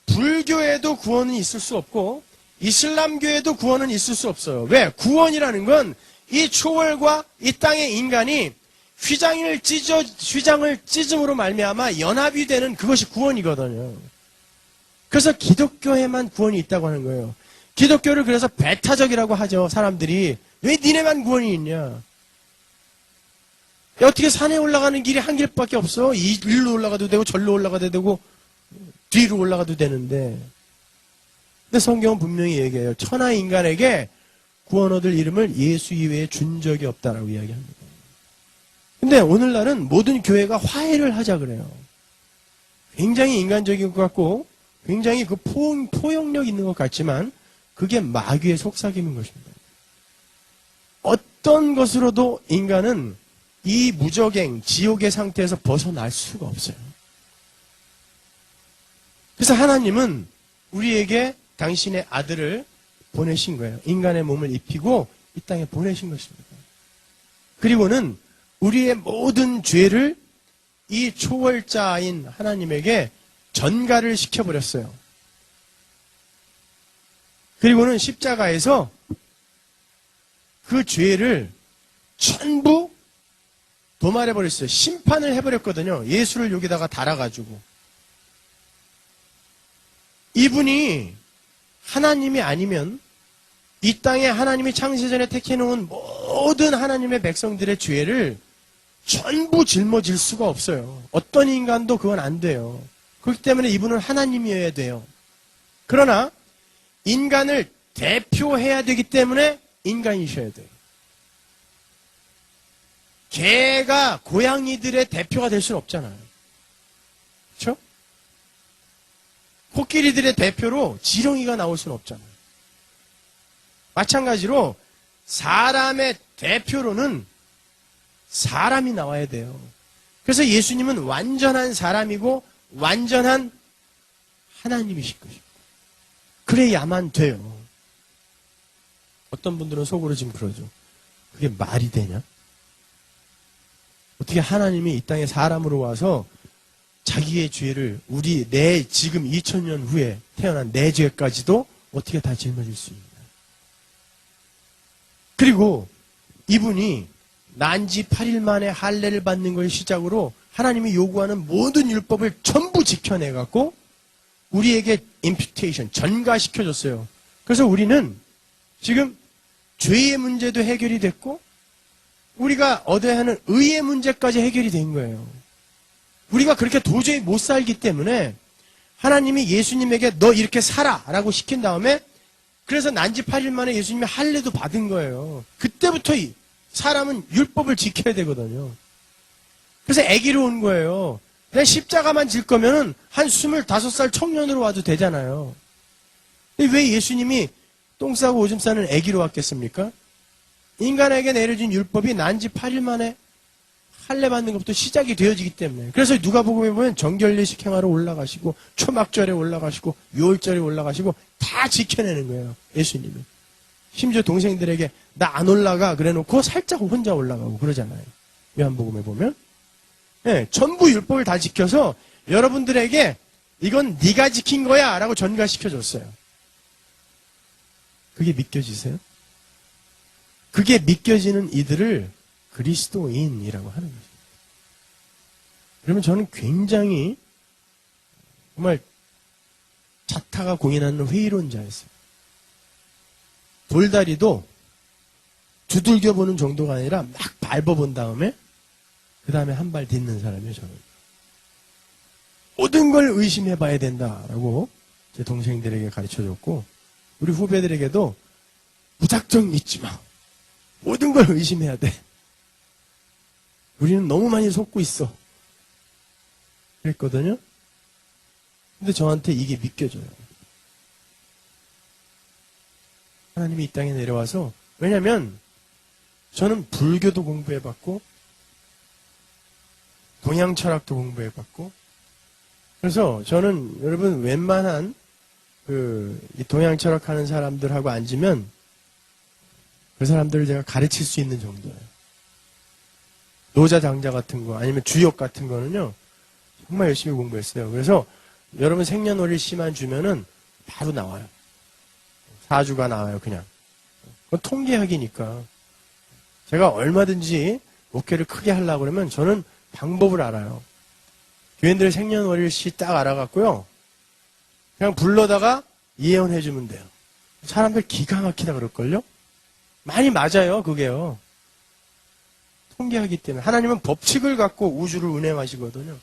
불교에도 구원은 있을 수 없고 이슬람교에도 구원은 있을 수 없어요. 왜? 구원이라는 건 이 초월과 이 땅의 인간이 휘장을 찢음으로 말미암아 연합이 되는 그것이 구원이거든요. 그래서 기독교에만 구원이 있다고 하는 거예요. 기독교를 그래서 배타적이라고 하죠. 사람들이. 왜 니네만 구원이 있냐? 어떻게 산에 올라가는 길이 한 길밖에 없어? 일로 올라가도 되고 절로 올라가도 되고 뒤로 올라가도 되는데. 근데 성경은 분명히 얘기해요. 천하 인간에게 구원 얻을 이름을 예수 이외에 준 적이 없다라고 이야기합니다. 근데 오늘날은 모든 교회가 화해를 하자 그래요. 굉장히 인간적인 것 같고 굉장히 그 포용력 있는 것 같지만 그게 마귀의 속삭임인 것입니다. 어떤 것으로도 인간은 이 무저갱, 지옥의 상태에서 벗어날 수가 없어요. 그래서 하나님은 우리에게 당신의 아들을 보내신 거예요. 인간의 몸을 입히고 이 땅에 보내신 것입니다. 그리고는 우리의 모든 죄를 이 초월자인 하나님에게 전가를 시켜버렸어요. 그리고는 십자가에서 그 죄를 전부 도말해버렸어요. 심판을 해버렸거든요. 예수를 여기다가 달아가지고. 이분이 하나님이 아니면 이 땅에 하나님이 창세전에 택해놓은 모든 하나님의 백성들의 죄를 전부 짊어질 수가 없어요. 어떤 인간도 그건 안 돼요. 그렇기 때문에 이분은 하나님이어야 돼요. 그러나 인간을 대표해야 되기 때문에 인간이셔야 돼요. 개가 고양이들의 대표가 될 수는 없잖아요. 그렇죠? 코끼리들의 대표로 지렁이가 나올 수는 없잖아요. 마찬가지로 사람의 대표로는 사람이 나와야 돼요. 그래서 예수님은 완전한 사람이고 완전한 하나님이실 것입니다. 그래야만 돼요. 어떤 분들은 속으로 지금 그러죠. 그게 말이 되냐? 어떻게 하나님이 이 땅에 사람으로 와서 자기의 죄를 내 지금 2000년 후에 태어난 내 죄까지도 어떻게 다 짊어질 수 있냐? 그리고 이분이 난지 8일 만에 할례를 받는 걸 시작으로 하나님이 요구하는 모든 율법을 전부 지켜내갖고 우리에게 임퓨테이션, 전가시켜줬어요. 그래서 우리는 지금 죄의 문제도 해결이 됐고 우리가 얻어야 하는 의의 문제까지 해결이 된 거예요. 우리가 그렇게 도저히 못 살기 때문에 하나님이 예수님에게 너 이렇게 살아 라고 시킨 다음에 그래서 난지 8일 만에 예수님이 할례도 받은 거예요. 그때부터 사람은 율법을 지켜야 되거든요. 그래서 아기로 온 거예요. 그냥 십자가만 질 거면은 한 25살 청년으로 와도 되잖아요. 근데 왜 예수님이 똥 싸고 오줌 싸는 아기로 왔겠습니까? 인간에게 내려진 율법이 난지 8일 만에 할례 받는 것부터 시작이 되어지기 때문에. 그래서 누가복음에 보면 정결례식 행하러 올라가시고 초막절에 올라가시고 유월절에 올라가시고 다 지켜내는 거예요. 예수님이. 심지어 동생들에게 나 안 올라가 그래놓고 살짝 혼자 올라가고 그러잖아요. 요한복음에 보면. 네, 전부 율법을 다 지켜서 여러분들에게 이건 네가 지킨 거야 라고 전가시켜줬어요. 그게 믿겨지세요? 그게 믿겨지는 이들을 그리스도인이라고 하는 것입니다. 그러면 저는 굉장히 정말 자타가 공인하는 회의론자였어요. 돌다리도 두들겨 보는 정도가 아니라 막 밟아본 다음에 그 다음에 한 발 딛는 사람이에요. 저는 모든 걸 의심해 봐야 된다라고 제 동생들에게 가르쳐줬고 우리 후배들에게도 무작정 믿지 마. 모든 걸 의심해야 돼. 우리는 너무 많이 속고 있어. 그랬거든요. 근데 저한테 이게 믿겨져요. 하나님이 이 땅에 내려와서, 왜냐면 저는 불교도 공부해봤고 동양 철학도 공부해봤고, 그래서 저는 여러분 웬만한 이 동양 철학하는 사람들하고 앉으면 그 사람들을 제가 가르칠 수 있는 정도예요. 노자장자 같은 거 아니면 주역 같은 거는요 정말 열심히 공부했어요. 그래서 여러분 생년월일시만 주면은 바로 나와요. 사주가 나와요. 그냥 그건 통계학이니까. 제가 얼마든지 목회를 크게 하려고 그러면 저는 방법을 알아요. 교인들 생년월일시 딱 알아갖고요 그냥 불러다가 예언해주면 돼요. 사람들 기가 막히다 그럴걸요? 많이 맞아요, 그게요. 통계하기 때문에. 하나님은 법칙을 갖고 우주를 운행하시거든요.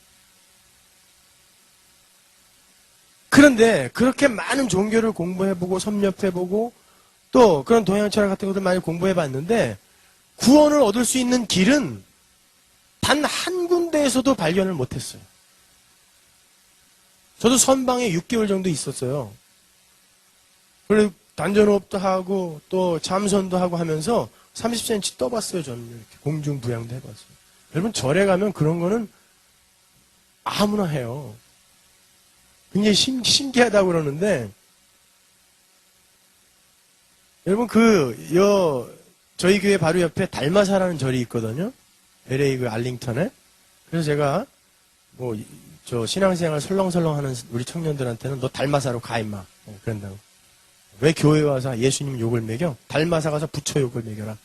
그런데 그렇게 많은 종교를 공부해보고 섭렵해보고 또 그런 동양 철학 같은 것들 많이 공부해봤는데 구원을 얻을 수 있는 길은 단 한 군데에서도 발견을 못했어요. 저도 선방에 6개월 정도 있었어요. 그리고 단전호흡도 하고 또 잠선도 하고 하면서 30cm 떠봤어요. 저는 이렇게 공중부양도 해봤어요. 여러분 절에 가면 그런 거는 아무나 해요. 굉장히 신기하다고 그러는데 여러분 저희 교회 바로 옆에 달마사라는 절이 있거든요. LA 알링턴에. 그래서 제가 저 신앙생활 설렁설렁 하는 우리 청년들한테는 너 달마사로 가 임마. 그런다고. 왜 교회 와서 예수님 욕을 먹여? 달마사 가서 부처 욕을 먹여라.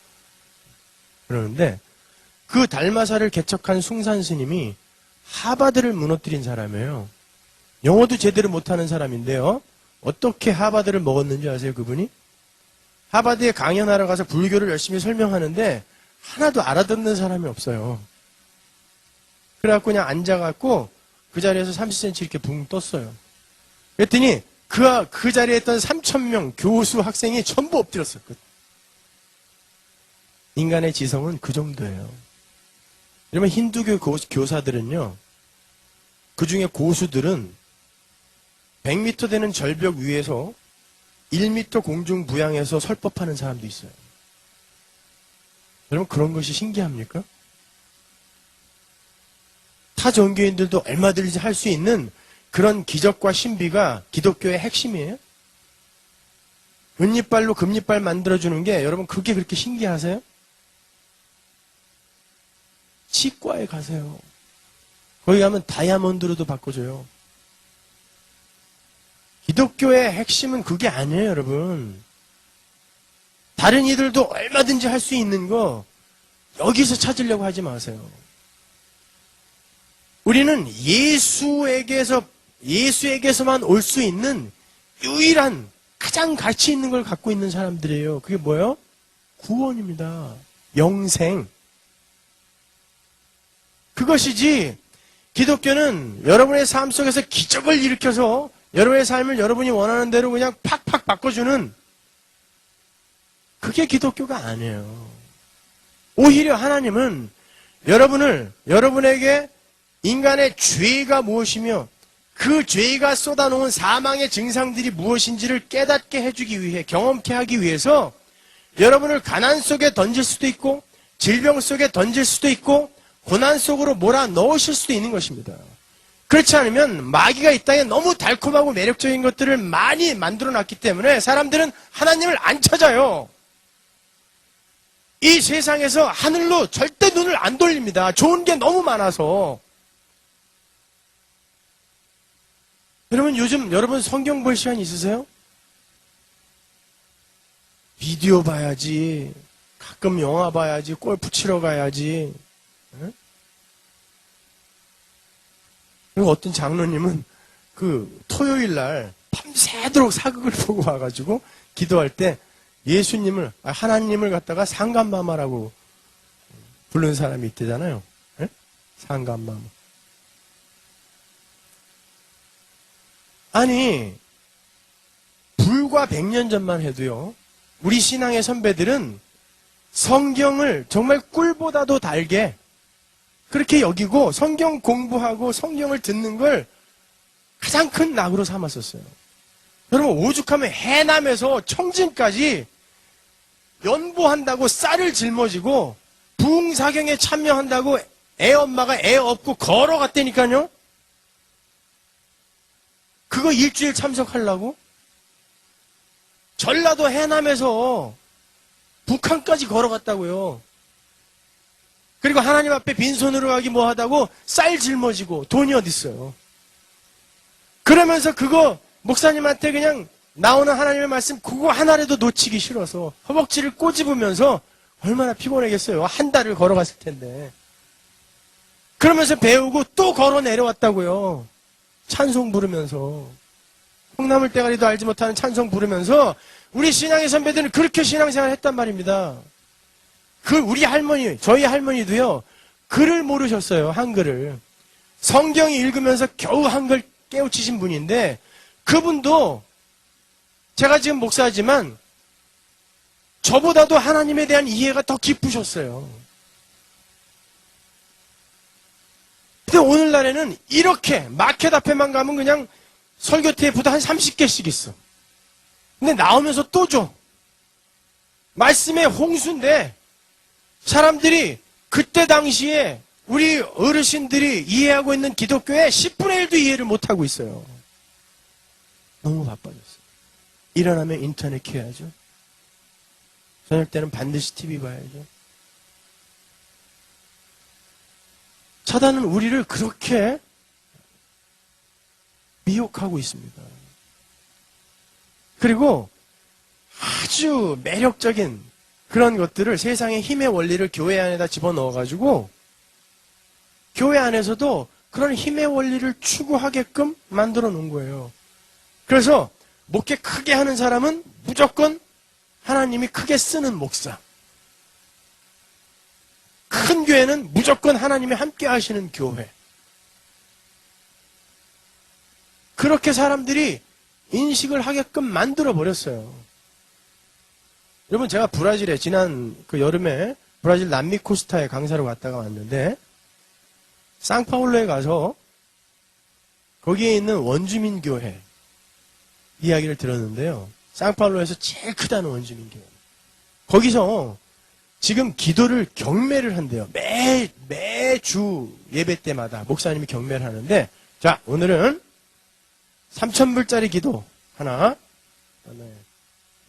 그러는데 그 달마사를 개척한 숭산 스님이 하바드를 무너뜨린 사람이에요. 영어도 제대로 못하는 사람인데요. 어떻게 하바드를 먹었는지 아세요? 그분이? 하바드에 강연하러 가서 불교를 열심히 설명하는데 하나도 알아듣는 사람이 없어요. 그래갖고 그냥 앉아갖고 그 자리에서 30cm 이렇게 붕 떴어요. 그랬더니 그 자리에 있던 3,000명 교수 학생이 전부 엎드렸어요. 인간의 지성은 그 정도예요. 여러분 힌두교 교사들은요. 그 중에 고수들은 100m 되는 절벽 위에서 1m 공중 부양해서 설법하는 사람도 있어요. 여러분 그런 것이 신기합니까? 타 종교인들도 얼마든지 할 수 있는 그런 기적과 신비가 기독교의 핵심이에요. 은이빨로 금이빨 만들어주는 게 여러분 그게 그렇게 신기하세요? 치과에 가세요. 거기 가면 다이아몬드로도 바꿔줘요. 기독교의 핵심은 그게 아니에요, 여러분. 다른 이들도 얼마든지 할 수 있는 거 여기서 찾으려고 하지 마세요. 우리는 예수에게서만 올 수 있는 유일한 가장 가치 있는 걸 갖고 있는 사람들이에요. 그게 뭐예요? 구원입니다. 영생. 그것이지 기독교는 여러분의 삶 속에서 기적을 일으켜서 여러분의 삶을 여러분이 원하는 대로 그냥 팍팍 바꿔주는 그게 기독교가 아니에요. 오히려 하나님은 여러분에게 인간의 죄가 무엇이며 그 죄가 쏟아놓은 사망의 증상들이 무엇인지를 깨닫게 해주기 위해, 경험케 하기 위해서 여러분을 가난 속에 던질 수도 있고 질병 속에 던질 수도 있고 고난 속으로 몰아넣으실 수도 있는 것입니다. 그렇지 않으면 마귀가 이 땅에 너무 달콤하고 매력적인 것들을 많이 만들어놨기 때문에 사람들은 하나님을 안 찾아요. 이 세상에서 하늘로 절대 눈을 안 돌립니다. 좋은 게 너무 많아서. 여러분 성경 볼 시간 있으세요? 비디오 봐야지, 가끔 영화 봐야지, 골프 치러 가야지. 응? 그리고 어떤 장로님은 토요일 날 밤새도록 사극을 보고 와가지고 기도할 때 하나님을 갖다가 상감마마라고 부르는 사람이 있대잖아요. 응? 상감마마. 아니, 불과 100년 전만 해도요, 우리 신앙의 선배들은 성경을 정말 꿀보다도 달게 그렇게 여기고 성경 공부하고 성경을 듣는 걸 가장 큰 낙으로 삼았었어요. 여러분, 오죽하면 해남에서 청진까지 연보한다고 쌀을 짊어지고 부흥사경에 참여한다고 애 엄마가 애 업고 걸어갔다니까요. 그거 일주일 참석하려고? 전라도 해남에서 북한까지 걸어갔다고요. 그리고 하나님 앞에 빈손으로 가기 뭐하다고 쌀 짊어지고 돈이 어딨어요. 그러면서 그거 목사님한테 그냥 나오는 하나님의 말씀 그거 하나라도 놓치기 싫어서 허벅지를 꼬집으면서 얼마나 피곤하겠어요. 한 달을 걸어갔을 텐데. 그러면서 배우고 또 걸어 내려왔다고요. 찬송 부르면서. 콩나물 대가리도 알지 못하는 찬송 부르면서 우리 신앙의 선배들은 그렇게 신앙생활을 했단 말입니다. 우리 할머니, 저희 할머니도요, 글을 모르셨어요, 한글을. 성경 읽으면서 겨우 한글 깨우치신 분인데, 그분도 제가 지금 목사지만 저보다도 하나님에 대한 이해가 더 깊으셨어요. 근데 오늘날에는 이렇게 마켓 앞에만 가면 그냥 설교 테이프도 한 30개씩 있어. 근데 나오면서 또 줘. 말씀의 홍수인데 사람들이 그때 당시에 우리 어르신들이 이해하고 있는 기독교의 10분의 1도 이해를 못하고 있어요. 너무 바빠졌어요. 일어나면 인터넷 켜야죠. 저녁 때는 반드시 TV 봐야죠. 사단은 우리를 그렇게 미혹하고 있습니다. 그리고 아주 매력적인 그런 것들을 세상의 힘의 원리를 교회 안에다 집어넣어가지고 교회 안에서도 그런 힘의 원리를 추구하게끔 만들어 놓은 거예요. 그래서 목회 크게 하는 사람은 무조건 하나님이 크게 쓰는 목사. 큰 교회는 무조건 하나님이 함께 하시는 교회. 그렇게 사람들이 인식을 하게끔 만들어 버렸어요. 여러분, 제가 브라질에 지난 여름에 브라질 남미 코스타에 강사로 갔다가 왔는데 상파울로에 가서 거기에 있는 원주민 교회 이야기를 들었는데요. 상파울로에서 제일 크다는 원주민 교회. 거기서 지금 기도를 경매를 한대요. 매주 예배 때마다 목사님이 경매를 하는데, 자, 오늘은 3,000불짜리 기도 하나,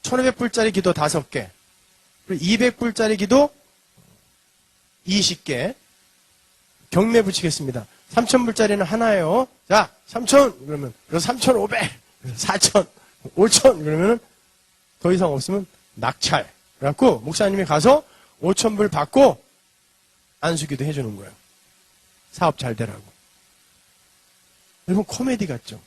1,500불짜리 기도 5개, 그리고 200불짜리 기도 20개, 경매 붙이겠습니다. 3,000불짜리는 하나예요. 자, 3,000, 그러면, 3,500, 4,000, 5,000, 그러면은 더 이상 없으면 낙찰. 그래갖고, 목사님이 가서 5,000불 받고, 안수기도 해주는 거예요. 사업 잘 되라고. 여러분, 코미디 같죠?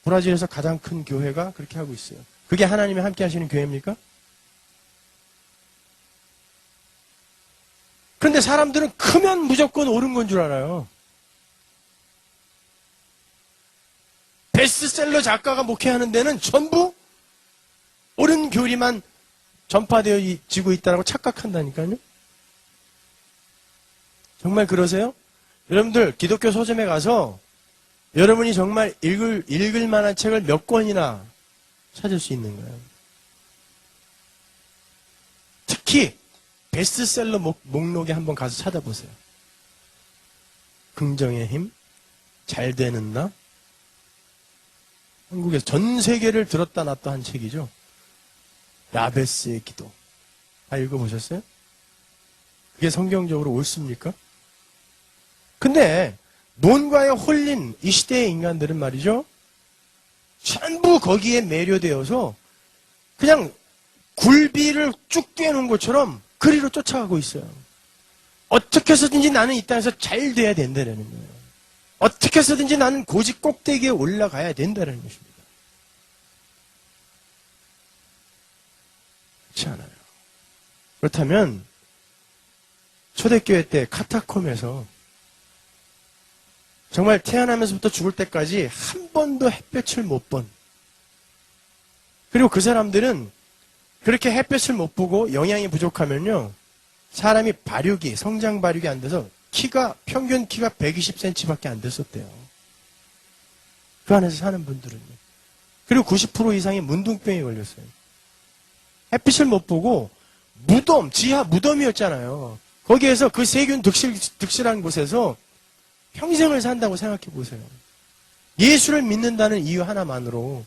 브라질에서 가장 큰 교회가 그렇게 하고 있어요. 그게 하나님이 함께 하시는 교회입니까? 그런데 사람들은 크면 무조건 옳은 건 줄 알아요. 베스트셀러 작가가 목회하는 데는 전부 옳은 교리만 전파되어지고 있다고 착각한다니까요. 정말 그러세요? 여러분들 기독교 서점에 가서 여러분이 정말 읽을 만한 책을 몇 권이나 찾을 수 있는 거예요. 특히 베스트셀러 목록에 한번 가서 찾아보세요. 긍정의 힘, 잘 되는 나, 한국에서 전 세계를 들었다 놨다 한 책이죠. 야베스의 기도. 다 읽어보셨어요? 그게 성경적으로 옳습니까? 근데 논과에 홀린 이 시대의 인간들은 말이죠. 전부 거기에 매료되어서 그냥 굴비를 쭉 꿰놓은 것처럼 그리로 쫓아가고 있어요. 어떻게 해서든지 나는 이 땅에서 잘 돼야 된다는 거예요. 어떻게 해서든지 나는 고집 꼭대기에 올라가야 된다는 것입니다. 그렇지 않아요. 그렇다면 초대교회 때 카타콤에서 정말 태어나면서부터 죽을 때까지 한 번도 햇볕을 못 본. 그리고 그 사람들은 그렇게 햇볕을 못 보고 영양이 부족하면요. 사람이 성장 발육이 안 돼서 평균 키가 120cm밖에 안 됐었대요. 그 안에서 사는 분들은요. 그리고 90% 이상이 문둥병에 걸렸어요. 햇빛을 못 보고 지하 무덤이었잖아요. 거기에서 그 세균 득실한 곳에서 평생을 산다고 생각해 보세요. 예수를 믿는다는 이유 하나만으로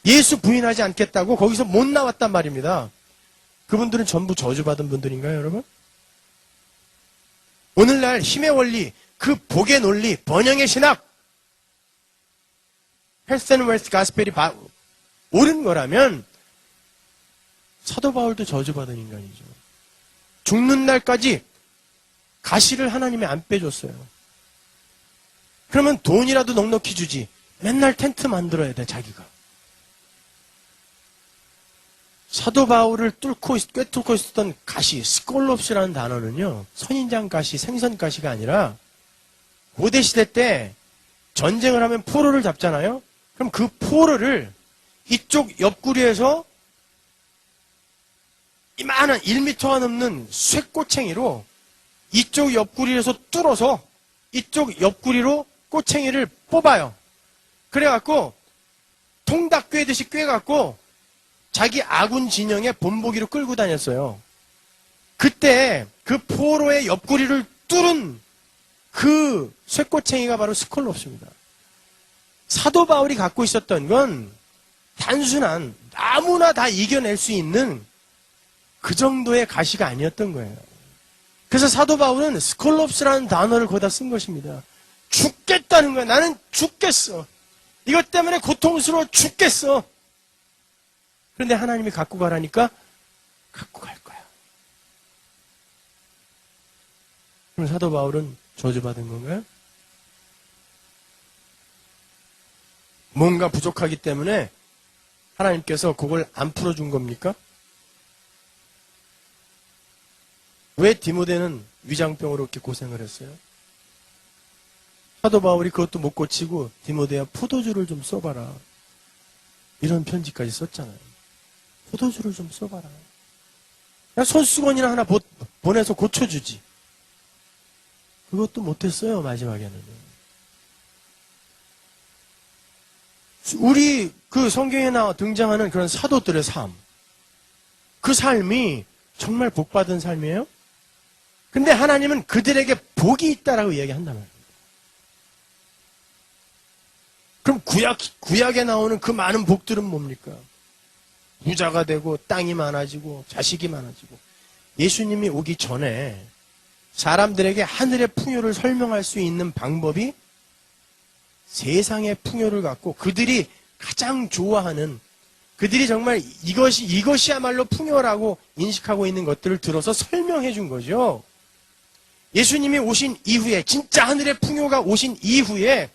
예수 부인하지 않겠다고 거기서 못 나왔단 말입니다. 그분들은 전부 저주받은 분들인가요, 여러분? 오늘날 힘의 원리, 그 복의 논리, 번영의 신학, 헬스 앤 웰스 가스펠이 옳은 거라면 사도 바울도 저주받은 인간이죠. 죽는 날까지 가시를 하나님이 안 빼줬어요. 그러면 돈이라도 넉넉히 주지. 맨날 텐트 만들어야 돼, 자기가. 사도 바울을 꿰뚫고 있었던 가시, 스콜롭스라는 단어는요, 선인장 가시, 생선 가시가 아니라, 고대 시대 때 전쟁을 하면 포로를 잡잖아요? 그럼 그 포로를 이쪽 옆구리에서 이만한 1m가 넘는 쇠꼬챙이로 이쪽 옆구리에서 뚫어서 이쪽 옆구리로 꼬챙이를 뽑아요. 그래갖고 통닭 꿰듯이 꿰갖고 자기 아군 진영에 본보기로 끌고 다녔어요. 그때 그 포로의 옆구리를 뚫은 그 쇠꼬챙이가 바로 스콜롭스입니다. 사도 바울이 갖고 있었던 건 단순한 아무나 다 이겨낼 수 있는 그 정도의 가시가 아니었던 거예요. 그래서 사도 바울은 스콜롭스라는 단어를 거기다 쓴 것입니다. 죽겠다는 거야. 나는 죽겠어. 이것 때문에 고통스러워 죽겠어. 그런데 하나님이 갖고 가라니까 갖고 갈 거야. 그럼 사도 바울은 저주받은 건가요? 뭔가 부족하기 때문에 하나님께서 그걸 안 풀어준 겁니까? 왜 디모데는 위장병으로 이렇게 고생을 했어요? 사도 바울이 그것도 못 고치고 디모데야 포도주를 좀 써봐라. 이런 편지까지 썼잖아요. 포도주를 좀 써봐라. 그냥 손수건이나 하나 보내서 고쳐주지. 그것도 못했어요, 마지막에는. 우리 그 성경에 등장하는 그런 사도들의 삶, 그 삶이 정말 복받은 삶이에요? 근데 하나님은 그들에게 복이 있다라고 이야기한단 말이에요. 그럼 구약에 나오는 그 많은 복들은 뭡니까? 부자가 되고 땅이 많아지고 자식이 많아지고. 예수님이 오기 전에 사람들에게 하늘의 풍요를 설명할 수 있는 방법이 세상의 풍요를 갖고 그들이 가장 좋아하는, 그들이 정말 이것이야말로 풍요라고 인식하고 있는 것들을 들어서 설명해 준 거죠. 예수님이 오신 이후에, 진짜 하늘의 풍요가 오신 이후에,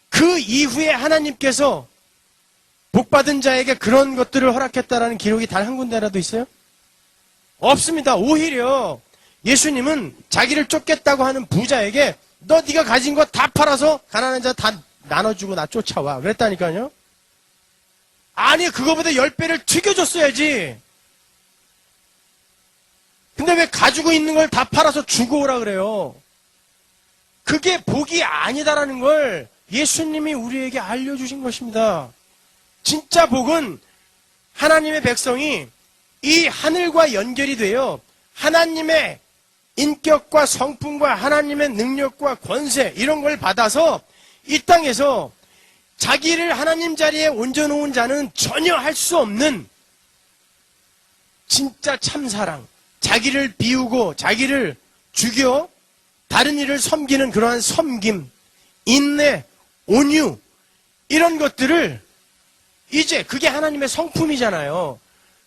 그 이후에 하나님께서 복받은 자에게 그런 것들을 허락했다라는 기록이 단 한 군데라도 있어요? 없습니다. 오히려 예수님은 자기를 쫓겠다고 하는 부자에게 너 네가 가진 거 다 팔아서 가난한 자 다 나눠주고 나 쫓아와 그랬다니까요. 아니 그거보다 10배를 튀겨줬어야지. 근데 왜 가지고 있는 걸 다 팔아서 주고 오라 그래요? 그게 복이 아니다라는 걸 예수님이 우리에게 알려주신 것입니다. 진짜 복은 하나님의 백성이 이 하늘과 연결이 되어 하나님의 인격과 성품과 하나님의 능력과 권세 이런 걸 받아서 이 땅에서 자기를 하나님 자리에 얹어놓은 자는 전혀 할 수 없는 진짜 참사랑, 자기를 비우고 자기를 죽여 다른 이를 섬기는 그러한 섬김, 인내, 온유 이런 것들을 이제 그게 하나님의 성품이잖아요.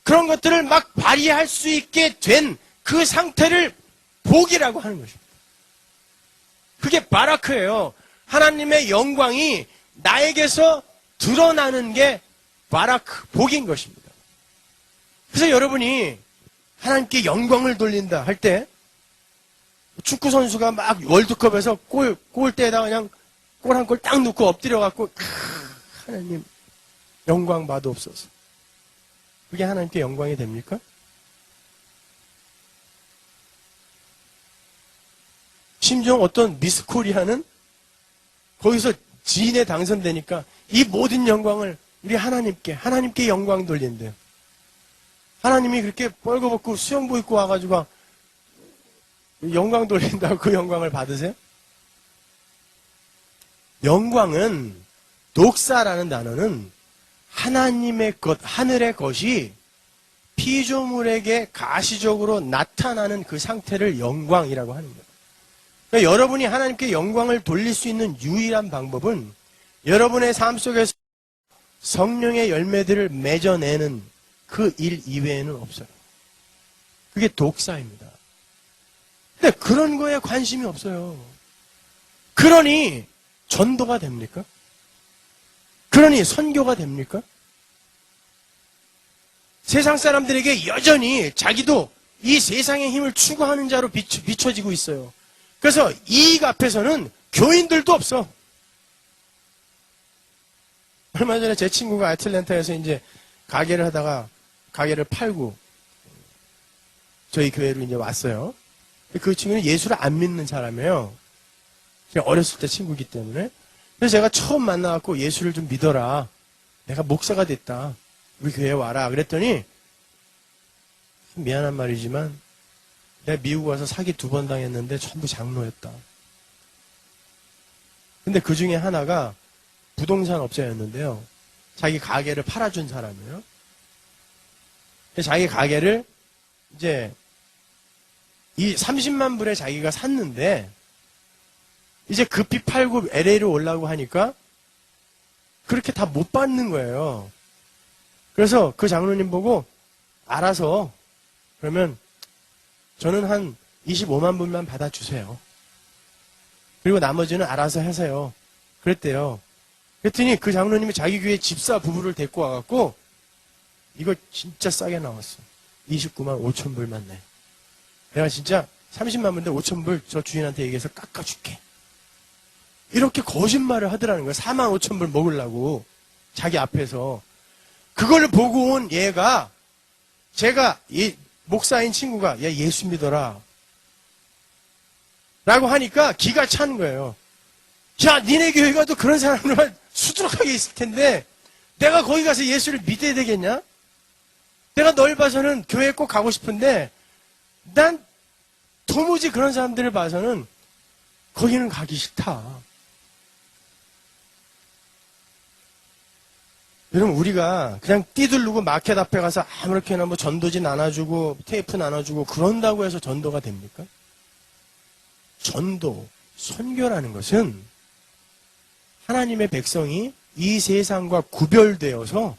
그런 것들을 막 발휘할 수 있게 된 그 상태를 복이라고 하는 것입니다. 그게 바라크예요. 하나님의 영광이 나에게서 드러나는 게 바라크, 복인 것입니다. 그래서 여러분이 하나님께 영광을 돌린다 할 때 축구 선수가 막 월드컵에서 골대에다가 그냥 골 한 골 딱 넣고 엎드려갖고 하나님 영광 받으옵소서. 그게 하나님께 영광이 됩니까? 심지어 어떤 미스 코리아는 거기서 지인에 당선되니까 이 모든 영광을 우리 하나님께 영광 돌린대요. 하나님이 그렇게 뻘거벗고 수영복 입고 와가지고 영광 돌린다고 그 영광을 받으세요? 영광은, 독사라는 단어는 하나님의 것, 하늘의 것이 피조물에게 가시적으로 나타나는 그 상태를 영광이라고 하는 거예요. 그러니까 여러분이 하나님께 영광을 돌릴 수 있는 유일한 방법은 여러분의 삶 속에서 성령의 열매들을 맺어내는 그 일 이외에는 없어요. 그게 독사입니다. 근데 그런 거에 관심이 없어요. 그러니 전도가 됩니까? 그러니 선교가 됩니까? 세상 사람들에게 여전히 자기도 이 세상의 힘을 추구하는 자로 비춰지고 있어요. 그래서 이익 앞에서는 교인들도 없어. 얼마 전에 제 친구가 애틀랜타에서 이제 가게를 하다가 가게를 팔고 저희 교회로 이제 왔어요. 그 친구는 예수를 안 믿는 사람이에요. 그냥 어렸을 때 친구이기 때문에. 그래서 제가 처음 만나갖고 예수를 좀 믿어라. 내가 목사가 됐다. 우리 교회에 와라. 그랬더니 미안한 말이지만 내가 미국 와서 사기 2번 당했는데 전부 장로였다. 근데 그 중에 하나가 부동산 업자였는데요. 자기 가게를 팔아준 사람이에요. 자기 가게를 이제 이 30만 불에 자기가 샀는데 이제 급히 팔고 LA로 오려고 하니까 그렇게 다 못 받는 거예요. 그래서 그 장로님 보고 알아서 그러면 저는 한 25만 불만 받아주세요. 그리고 나머지는 알아서 하세요. 그랬대요. 그랬더니 그 장로님이 자기 교회 집사 부부를 데리고 와갖고 이거 진짜 싸게 나왔어. 29만 5천 불만 내. 내가 진짜 30만 불인데 5천 불 저 주인한테 얘기해서 깎아줄게. 이렇게 거짓말을 하더라는 거야. 4만 5천 불 먹으려고 자기 앞에서. 그걸 보고 온 얘가 제가 목사인 친구가 야 예수 믿어라 라고 하니까 기가 찬 거예요. 야 니네 교회가 또 그런 사람들만 수두룩하게 있을 텐데 내가 거기 가서 예수를 믿어야 되겠냐? 내가 널 봐서는 교회에 꼭 가고 싶은데 난 도무지 그런 사람들을 봐서는 거기는 가기 싫다. 여러분, 우리가 그냥 띠두르고 마켓 앞에 가서 아무렇게나 뭐 전도지 나눠주고 테이프 나눠주고 그런다고 해서 전도가 됩니까? 전도, 선교라는 것은 하나님의 백성이 이 세상과 구별되어서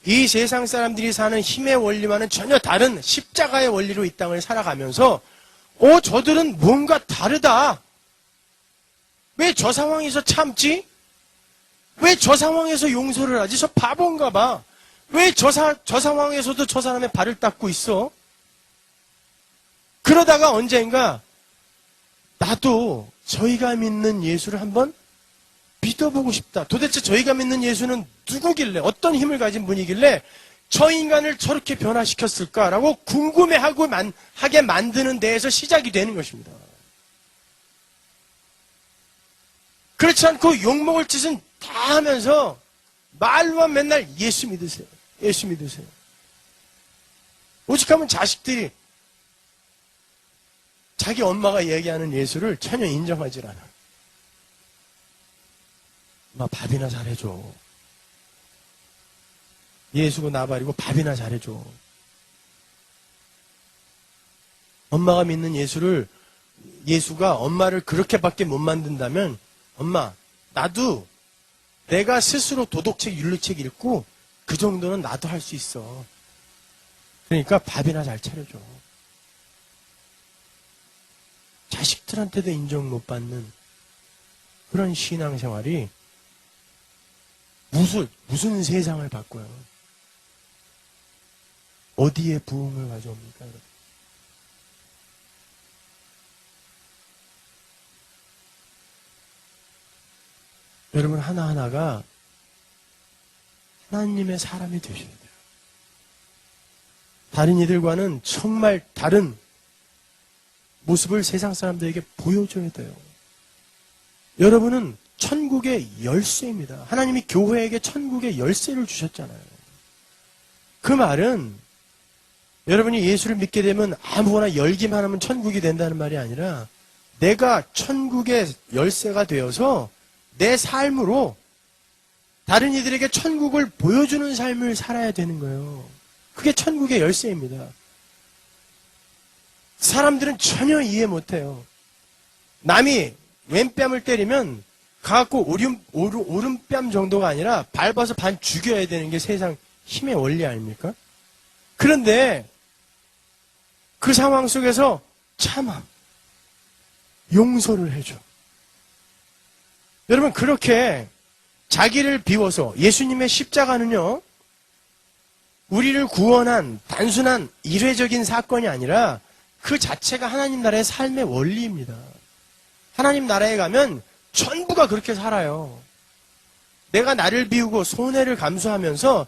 이 세상 사람들이 사는 힘의 원리와는 전혀 다른 십자가의 원리로 이 땅을 살아가면서 저들은 뭔가 다르다. 왜 저 상황에서 참지? 왜 저 상황에서 용서를 하지? 저 바본가 봐. 왜 저 상황에서도 저 사람의 발을 닦고 있어? 그러다가 언젠가 나도 저희가 믿는 예수를 한번 믿어보고 싶다. 도대체 저희가 믿는 예수는 누구길래, 어떤 힘을 가진 분이길래 저 인간을 저렇게 변화시켰을까라고 궁금해하게 만드는 데에서 시작이 되는 것입니다. 그렇지 않고 욕먹을 짓은 다 하면서 말로만 맨날 예수 믿으세요. 예수 믿으세요. 오직하면 자식들이 자기 엄마가 얘기하는 예수를 전혀 인정하지 않아. 엄마 밥이나 잘해줘. 예수고 나발이고 밥이나 잘해줘. 엄마가 믿는 예수가 엄마를 그렇게밖에 못 만든다면 엄마, 나도 내가 스스로 도덕책, 윤리책 읽고 그 정도는 나도 할 수 있어. 그러니까 밥이나 잘 차려줘. 자식들한테도 인정 못 받는 그런 신앙생활이 무슨 세상을 바꿔요? 어디에 부흥을 가져옵니까? 여러분? 여러분 하나하나가 하나님의 사람이 되셔야 돼요. 다른 이들과는 정말 다른 모습을 세상 사람들에게 보여줘야 돼요. 여러분은 천국의 열쇠입니다. 하나님이 교회에게 천국의 열쇠를 주셨잖아요. 그 말은 여러분이 예수를 믿게 되면 아무거나 열기만 하면 천국이 된다는 말이 아니라 내가 천국의 열쇠가 되어서 내 삶으로 다른 이들에게 천국을 보여주는 삶을 살아야 되는 거예요. 그게 천국의 열쇠입니다. 사람들은 전혀 이해 못해요. 남이 왼뺨을 때리면 가갖고 오른뺨 정도가 아니라 밟아서 반 죽여야 되는 게 세상 힘의 원리 아닙니까? 그런데 그 상황 속에서 참아. 용서를 해줘. 여러분 그렇게 자기를 비워서 예수님의 십자가는요. 우리를 구원한 단순한 일회적인 사건이 아니라 그 자체가 하나님 나라의 삶의 원리입니다. 하나님 나라에 가면 전부가 그렇게 살아요. 내가 나를 비우고 손해를 감수하면서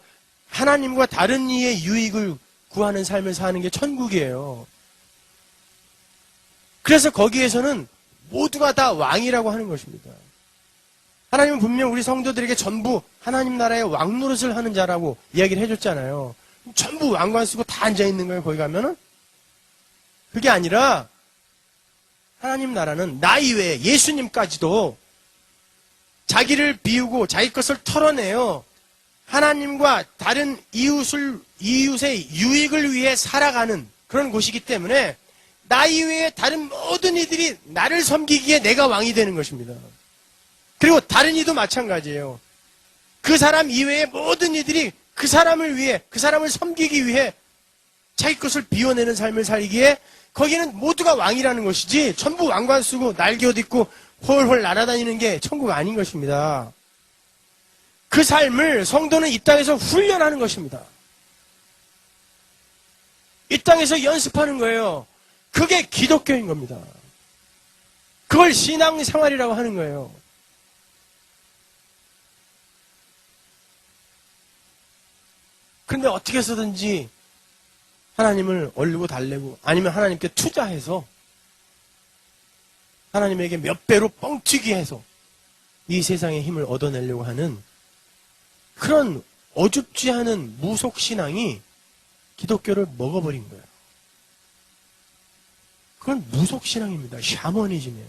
하나님과 다른 이의 유익을 구하는 삶을 사는 게 천국이에요. 그래서 거기에서는 모두가 다 왕이라고 하는 것입니다. 하나님은 분명 우리 성도들에게 전부 하나님 나라의 왕 노릇을 하는 자라고 이야기를 해줬잖아요. 전부 왕관 쓰고 다 앉아있는 거예요, 거기 가면은? 그게 아니라 하나님 나라는 나 이외에 예수님까지도 자기를 비우고 자기 것을 털어내요. 하나님과 다른 이웃의 유익을 위해 살아가는 그런 곳이기 때문에 나 이외에 다른 모든 이들이 나를 섬기기에 내가 왕이 되는 것입니다. 그리고 다른 이도 마찬가지예요. 그 사람 이외의 모든 이들이 그 사람을 위해, 그 사람을 섬기기 위해 자기 것을 비워내는 삶을 살기에 거기는 모두가 왕이라는 것이지 전부 왕관 쓰고 날개 옷 입고 홀홀 날아다니는 게 천국 아닌 것입니다. 그 삶을 성도는 이 땅에서 훈련하는 것입니다. 이 땅에서 연습하는 거예요. 그게 기독교인 겁니다. 그걸 신앙생활이라고 하는 거예요. 그런데 어떻게 해서든지 하나님을 얼르고 달래고 아니면 하나님께 투자해서 하나님에게 몇 배로 뻥튀기 해서 이 세상의 힘을 얻어내려고 하는 그런 어줍지 않은 무속신앙이 기독교를 먹어버린 거예요. 그건 무속신앙입니다. 샤머니즘이에요.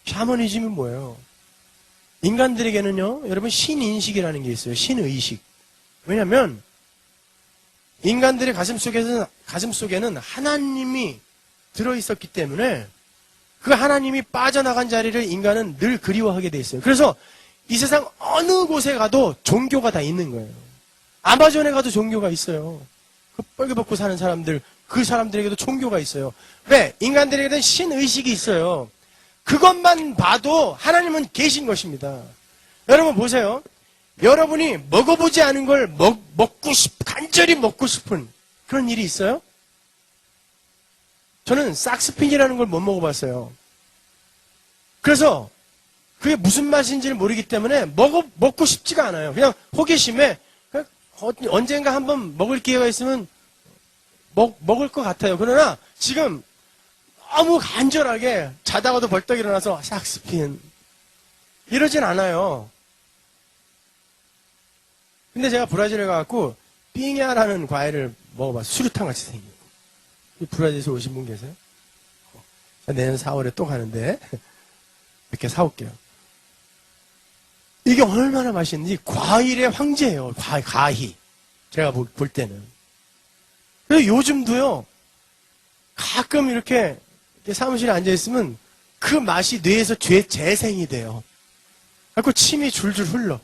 샤머니즘이 뭐예요? 인간들에게는요, 여러분, 신인식이라는 게 있어요. 신의식. 왜냐면, 인간들의 가슴속에는 하나님이 들어있었기 때문에 그 하나님이 빠져나간 자리를 인간은 늘 그리워하게 돼 있어요. 그래서 이 세상 어느 곳에 가도 종교가 다 있는 거예요. 아마존에 가도 종교가 있어요. 그 뻘개 벗고 사는 사람들, 그 사람들에게도 종교가 있어요. 왜? 인간들에게는 신의식이 있어요. 그것만 봐도 하나님은 계신 것입니다. 여러분 보세요. 여러분이 먹어보지 않은 걸 간절히 먹고 싶은 그런 일이 있어요? 저는 싹스핀이라는 걸 못 먹어봤어요. 그래서 그게 무슨 맛인지를 모르기 때문에 먹고 싶지가 않아요. 그냥 호기심에 언젠가 한번 먹을 기회가 있으면 먹을 것 같아요. 그러나 지금 너무 간절하게 자다가도 벌떡 일어나서 싹스핀 이러진 않아요. 근데 제가 브라질에 가갖고 삥야라는 과일을 먹어봤어요. 수류탄 같이 생긴. 브라질에서 오신 분 계세요? 내년 4월에 또 가는데 몇 개 사올게요. 이게 얼마나 맛있는지 과일의 황제예요. 가히. 제가 볼 때는. 그래서 요즘도요. 가끔 이렇게 사무실에 앉아있으면 그 맛이 뇌에서 재생이 돼요. 그래서 침이 줄줄 흘러.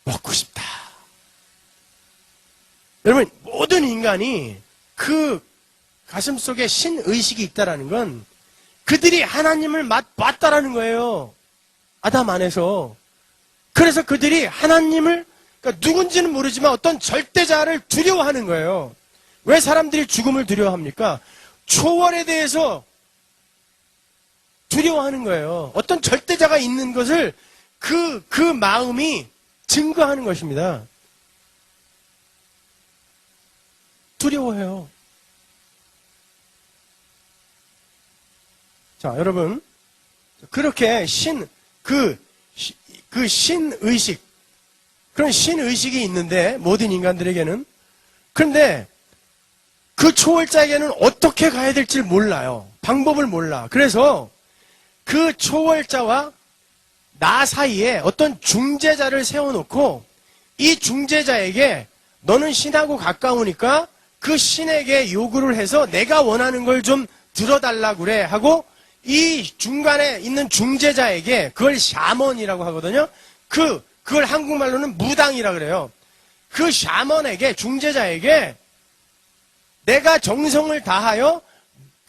먹고 싶다. 여러분, 모든 인간이 그 가슴 속에 신의식이 있다라는 건 그들이 하나님을 봤다라는 거예요. 아담 안에서. 그래서 그들이 하나님을, 그러니까 누군지는 모르지만 어떤 절대자를 두려워하는 거예요. 왜 사람들이 죽음을 두려워합니까? 초월에 대해서 두려워하는 거예요. 어떤 절대자가 있는 것을 그 마음이 증거하는 것입니다. 두려워해요. 자, 여러분. 그렇게 그 신의식, 그런 신의식이 있는데, 모든 인간들에게는. 그런데 그 초월자에게는 어떻게 가야 될지 몰라요. 방법을 몰라. 그래서 그 초월자와 나 사이에 어떤 중재자를 세워놓고 이 중재자에게 너는 신하고 가까우니까 그 신에게 요구를 해서 내가 원하는 걸 좀 들어달라고 그래 하고 이 중간에 있는 중재자에게 그걸 샤먼이라고 하거든요. 그걸 한국말로는 무당이라고 그래요. 그 샤먼에게 중재자에게 내가 정성을 다하여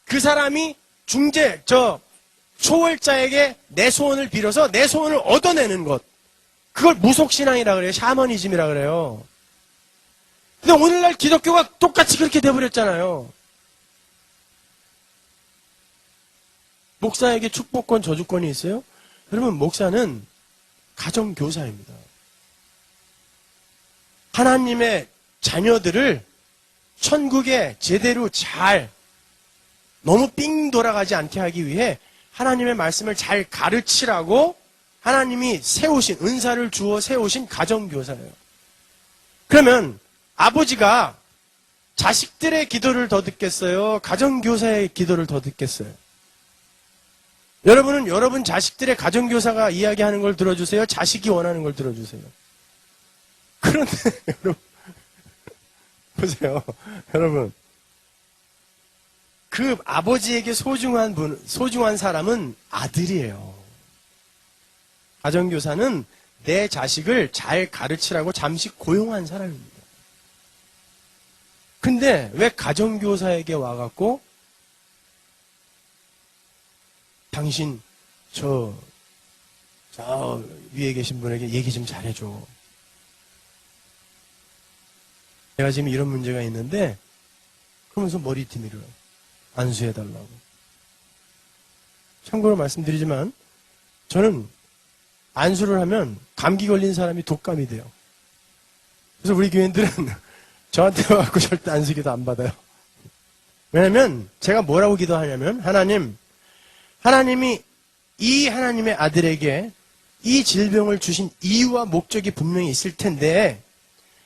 그 사람이 초월자에게 내 소원을 빌어서 내 소원을 얻어내는 것. 그걸 무속신앙이라고 그래요. 샤머니즘이라고 그래요. 근데 오늘날 기독교가 똑같이 그렇게 돼버렸잖아요. 목사에게 축복권, 저주권이 있어요? 여러분, 목사는 가정교사입니다. 하나님의 자녀들을 천국에 제대로 잘 너무 삥 돌아가지 않게 하기 위해 하나님의 말씀을 잘 가르치라고 하나님이 세우신, 은사를 주어 세우신 가정교사예요. 그러면 아버지가 자식들의 기도를 더 듣겠어요? 가정교사의 기도를 더 듣겠어요? 여러분은 여러분 자식들의 가정교사가 이야기하는 걸 들어주세요? 자식이 원하는 걸 들어주세요? 그런데 여러분 보세요. 여러분 그 아버지에게 소중한 사람은 아들이에요. 가정교사는 내 자식을 잘 가르치라고 잠시 고용한 사람입니다. 근데 왜 가정교사에게 와갖고 당신 저 위에 계신 분에게 얘기 좀 잘해줘. 내가 지금 이런 문제가 있는데 그러면서 머리띠 밀어요. 안수해달라고. 참고로 말씀드리지만 저는 안수를 하면 감기 걸린 사람이 독감이 돼요. 그래서 우리 교인들은 저한테 와갖고 절대 안수기도 안 받아요. 왜냐면 제가 뭐라고 기도하냐면 하나님이 이 하나님의 아들에게 이 질병을 주신 이유와 목적이 분명히 있을 텐데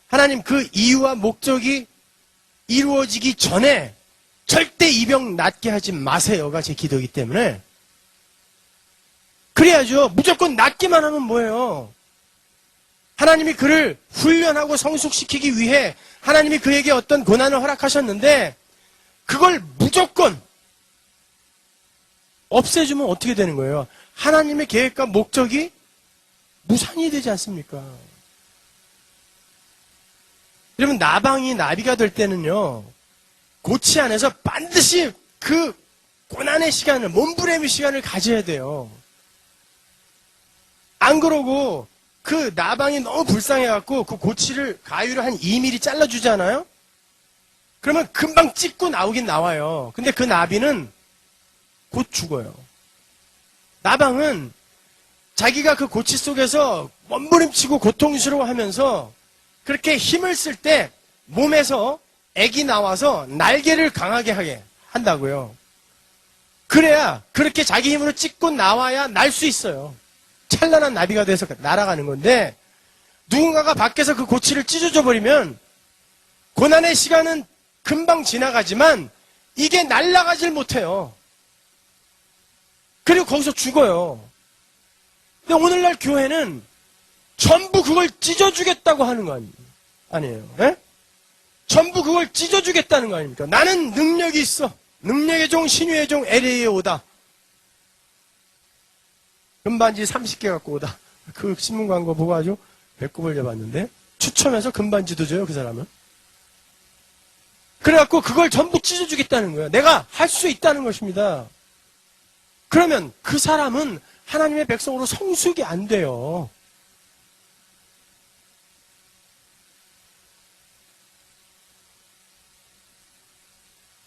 하나님 그 이유와 목적이 이루어지기 전에 절대 이 병 낫게 하지 마세요가 제 기도이기 때문에 그래야죠. 무조건 낫기만 하면 뭐예요? 하나님이 그를 훈련하고 성숙시키기 위해 하나님이 그에게 어떤 고난을 허락하셨는데 그걸 무조건 없애주면 어떻게 되는 거예요? 하나님의 계획과 목적이 무산이 되지 않습니까? 여러분 나방이 나비가 될 때는요. 고치 안에서 반드시 그 고난의 시간을 몸부림의 시간을 가져야 돼요. 안 그러고 그 나방이 너무 불쌍해갖고 그 고치를 가위로 한 2mm 잘라주잖아요? 그러면 금방 찢고 나오긴 나와요. 근데 그 나비는 곧 죽어요. 나방은 자기가 그 고치 속에서 몸부림치고 고통스러워하면서 그렇게 힘을 쓸 때 몸에서 액이 나와서 날개를 강하게 하게 한다고요. 그래야 그렇게 자기 힘으로 찢고 나와야 날 수 있어요. 찬란한 나비가 돼서 날아가는 건데 누군가가 밖에서 그 고치를 찢어져 버리면 고난의 시간은 금방 지나가지만 이게 날아가질 못해요. 그리고 거기서 죽어요. 근데 오늘날 교회는 전부 그걸 찢어주겠다고 하는 거 아니에요? 예? 전부 그걸 찢어주겠다는 거 아닙니까? 나는 능력이 있어. 능력의 종, 신유의 종, LA에 오다. 금반지 30개 갖고 오다. 그 신문 광고 보고 아주 배꼽을 잡았는데 추첨해서 금반지도 줘요, 그 사람은. 그래갖고 그걸 전부 찢어주겠다는 거예요. 내가 할 수 있다는 것입니다. 그러면 그 사람은 하나님의 백성으로 성숙이 안 돼요.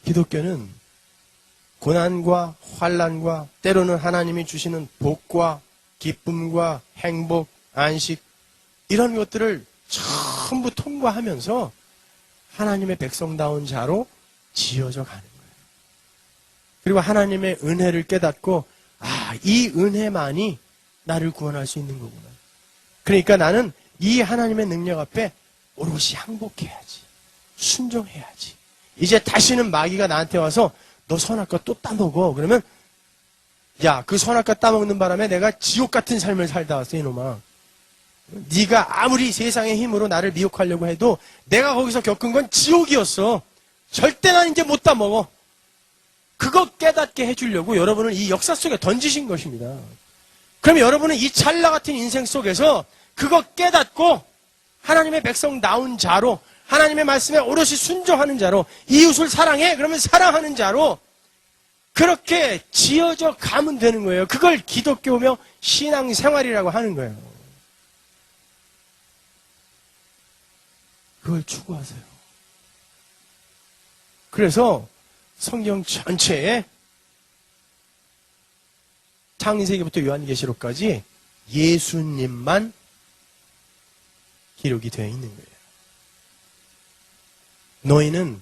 기독교는 고난과 환난과 때로는 하나님이 주시는 복과 기쁨과 행복, 안식 이런 것들을 전부 통과하면서 하나님의 백성다운 자로 지어져 가는 거예요. 그리고 하나님의 은혜를 깨닫고 이 은혜만이 나를 구원할 수 있는 거구나. 그러니까 나는 이 하나님의 능력 앞에 오롯이 항복해야지. 순종해야지. 이제 다시는 마귀가 나한테 와서 너 선악과 또 따먹어. 그러면 야, 그 선악과 따먹는 바람에 내가 지옥 같은 삶을 살다 왔어, 이놈아. 네가 아무리 세상의 힘으로 나를 미혹하려고 해도 내가 거기서 겪은 건 지옥이었어. 절대 난 이제 못 따먹어. 그거 깨닫게 해주려고 여러분을 이 역사 속에 던지신 것입니다. 그럼 여러분은 이 찰나 같은 인생 속에서 그거 깨닫고 하나님의 백성 나온 자로 하나님의 말씀에 오롯이 순종하는 자로 이웃을 사랑해? 그러면 사랑하는 자로 그렇게 지어져 가면 되는 거예요. 그걸 기독교며 신앙생활이라고 하는 거예요. 그걸 추구하세요. 그래서 성경 전체에 창세기부터 요한계시록까지 예수님만 기록이 되어 있는 거예요. 너희는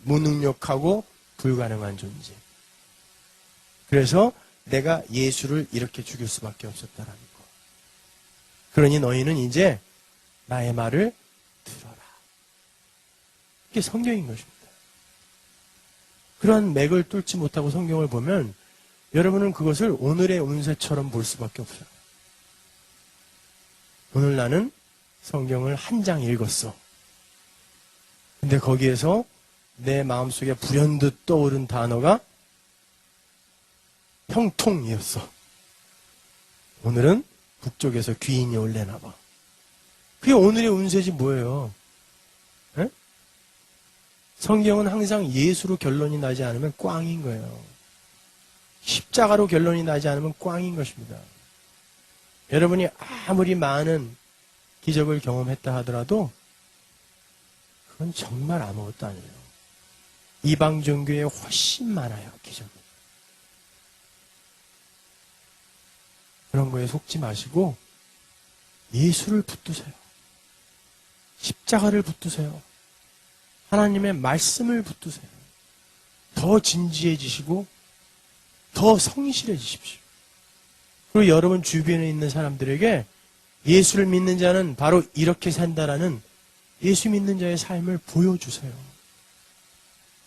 무능력하고 불가능한 존재. 그래서 내가 예수를 이렇게 죽일 수밖에 없었다라는 거. 그러니 너희는 이제 나의 말을 들어라. 이게 성경인 것입니다. 그런 맥을 뚫지 못하고 성경을 보면 여러분은 그것을 오늘의 운세처럼 볼 수밖에 없어요. 오늘 나는 성경을 한 장 읽었어. 근데 거기에서 내 마음속에 불현듯 떠오른 단어가 형통이었어. 오늘은 북쪽에서 귀인이 올래나 봐. 그게 오늘의 운세지 뭐예요? 에? 성경은 항상 예수로 결론이 나지 않으면 꽝인 거예요. 십자가로 결론이 나지 않으면 꽝인 것입니다. 여러분이 아무리 많은 기적을 경험했다 하더라도 그건 정말 아무것도 아니에요. 이방 종교에 훨씬 많아요, 기적이. 그런 거에 속지 마시고 예수를 붙드세요. 십자가를 붙드세요. 하나님의 말씀을 붙드세요. 더 진지해지시고 더 성실해지십시오. 그리고 여러분 주변에 있는 사람들에게 예수를 믿는 자는 바로 이렇게 산다라는 예수 믿는 자의 삶을 보여주세요.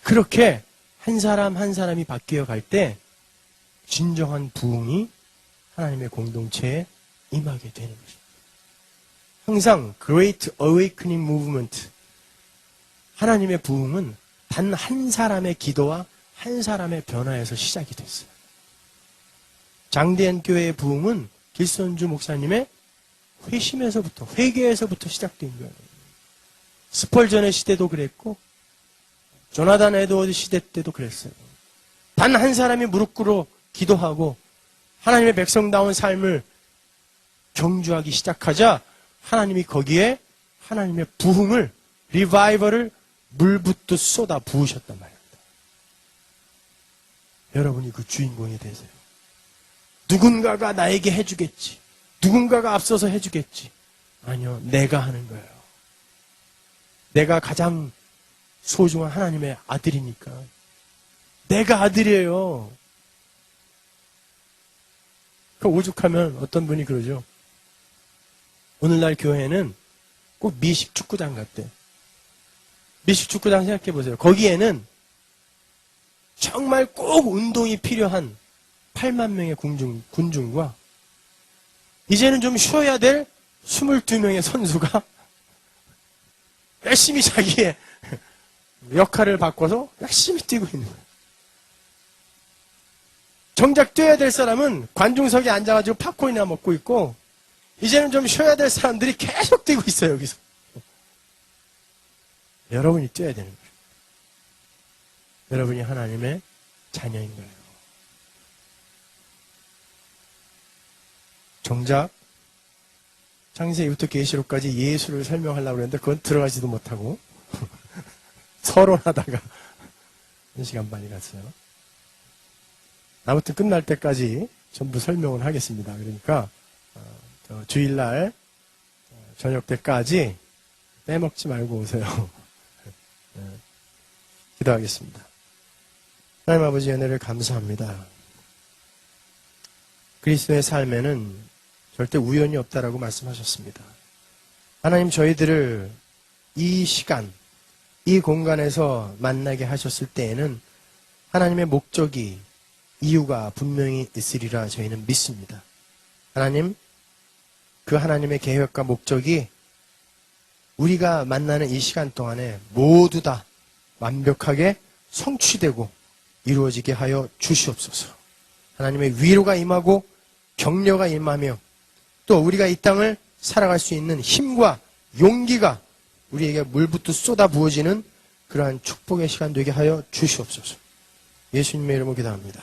그렇게 한 사람 한 사람이 바뀌어 갈 때 진정한 부흥이 하나님의 공동체에 임하게 되는 것입니다. 항상 Great Awakening Movement, 하나님의 부흥은 단 한 사람의 기도와 한 사람의 변화에서 시작이 됐어요. 장대한 교회의 부흥은 길선주 목사님의 회심에서부터, 회개에서부터 시작된 거예요. 스펄전의 시대도 그랬고 조나단 에드워드 시대 때도 그랬어요. 단 한 사람이 무릎 꿇어 기도하고 하나님의 백성다운 삶을 경주하기 시작하자 하나님이 거기에 하나님의 부흥을, 리바이벌을 물붓듯 쏟아 부으셨단 말입니다. 여러분이 그 주인공이 되세요. 누군가가 나에게 해주겠지. 누군가가 앞서서 해주겠지. 아니요, 내가 하는 거예요. 내가 가장 소중한 하나님의 아들이니까. 내가 아들이에요. 그 오죽하면 어떤 분이 그러죠. 오늘날 교회는 꼭 미식 축구장 같대. 미식 축구장 생각해 보세요. 거기에는 정말 꼭 운동이 필요한 8만 명의 군중과 이제는 좀 쉬어야 될 22명의 선수가 열심히 자기의 역할을 바꿔서 열심히 뛰고 있는 거예요. 정작 뛰어야 될 사람은 관중석에 앉아가지고 팝콘이나 먹고 있고 이제는 좀 쉬어야 될 사람들이 계속 뛰고 있어요. 여기서. 여러분이 뛰어야 되는 거예요. 여러분이 하나님의 자녀인 거예요. 정작 창세기부터 계시록까지 예수를 설명하려고 했는데 그건 들어가지도 못하고 서론하다가 1시간 반이 갔어요. 아무튼 끝날 때까지 전부 설명을 하겠습니다. 그러니까 주일날 저녁 때까지 빼먹지 말고 오세요. 기도하겠습니다. 하나님 아버지 은혜를 감사합니다. 그리스도의 삶에는 절대 우연이 없다라고 말씀하셨습니다. 하나님 저희들을 이 시간, 이 공간에서 만나게 하셨을 때에는 하나님의 목적이, 이유가 분명히 있으리라 저희는 믿습니다. 하나님, 그 하나님의 계획과 목적이 우리가 만나는 이 시간 동안에 모두 다 완벽하게 성취되고 이루어지게 하여 주시옵소서. 하나님의 위로가 임하고 격려가 임하며 또 우리가 이 땅을 살아갈 수 있는 힘과 용기가 우리에게 물붓듯 쏟아 부어지는 그러한 축복의 시간 되게 하여 주시옵소서. 예수님의 이름으로 기도합니다.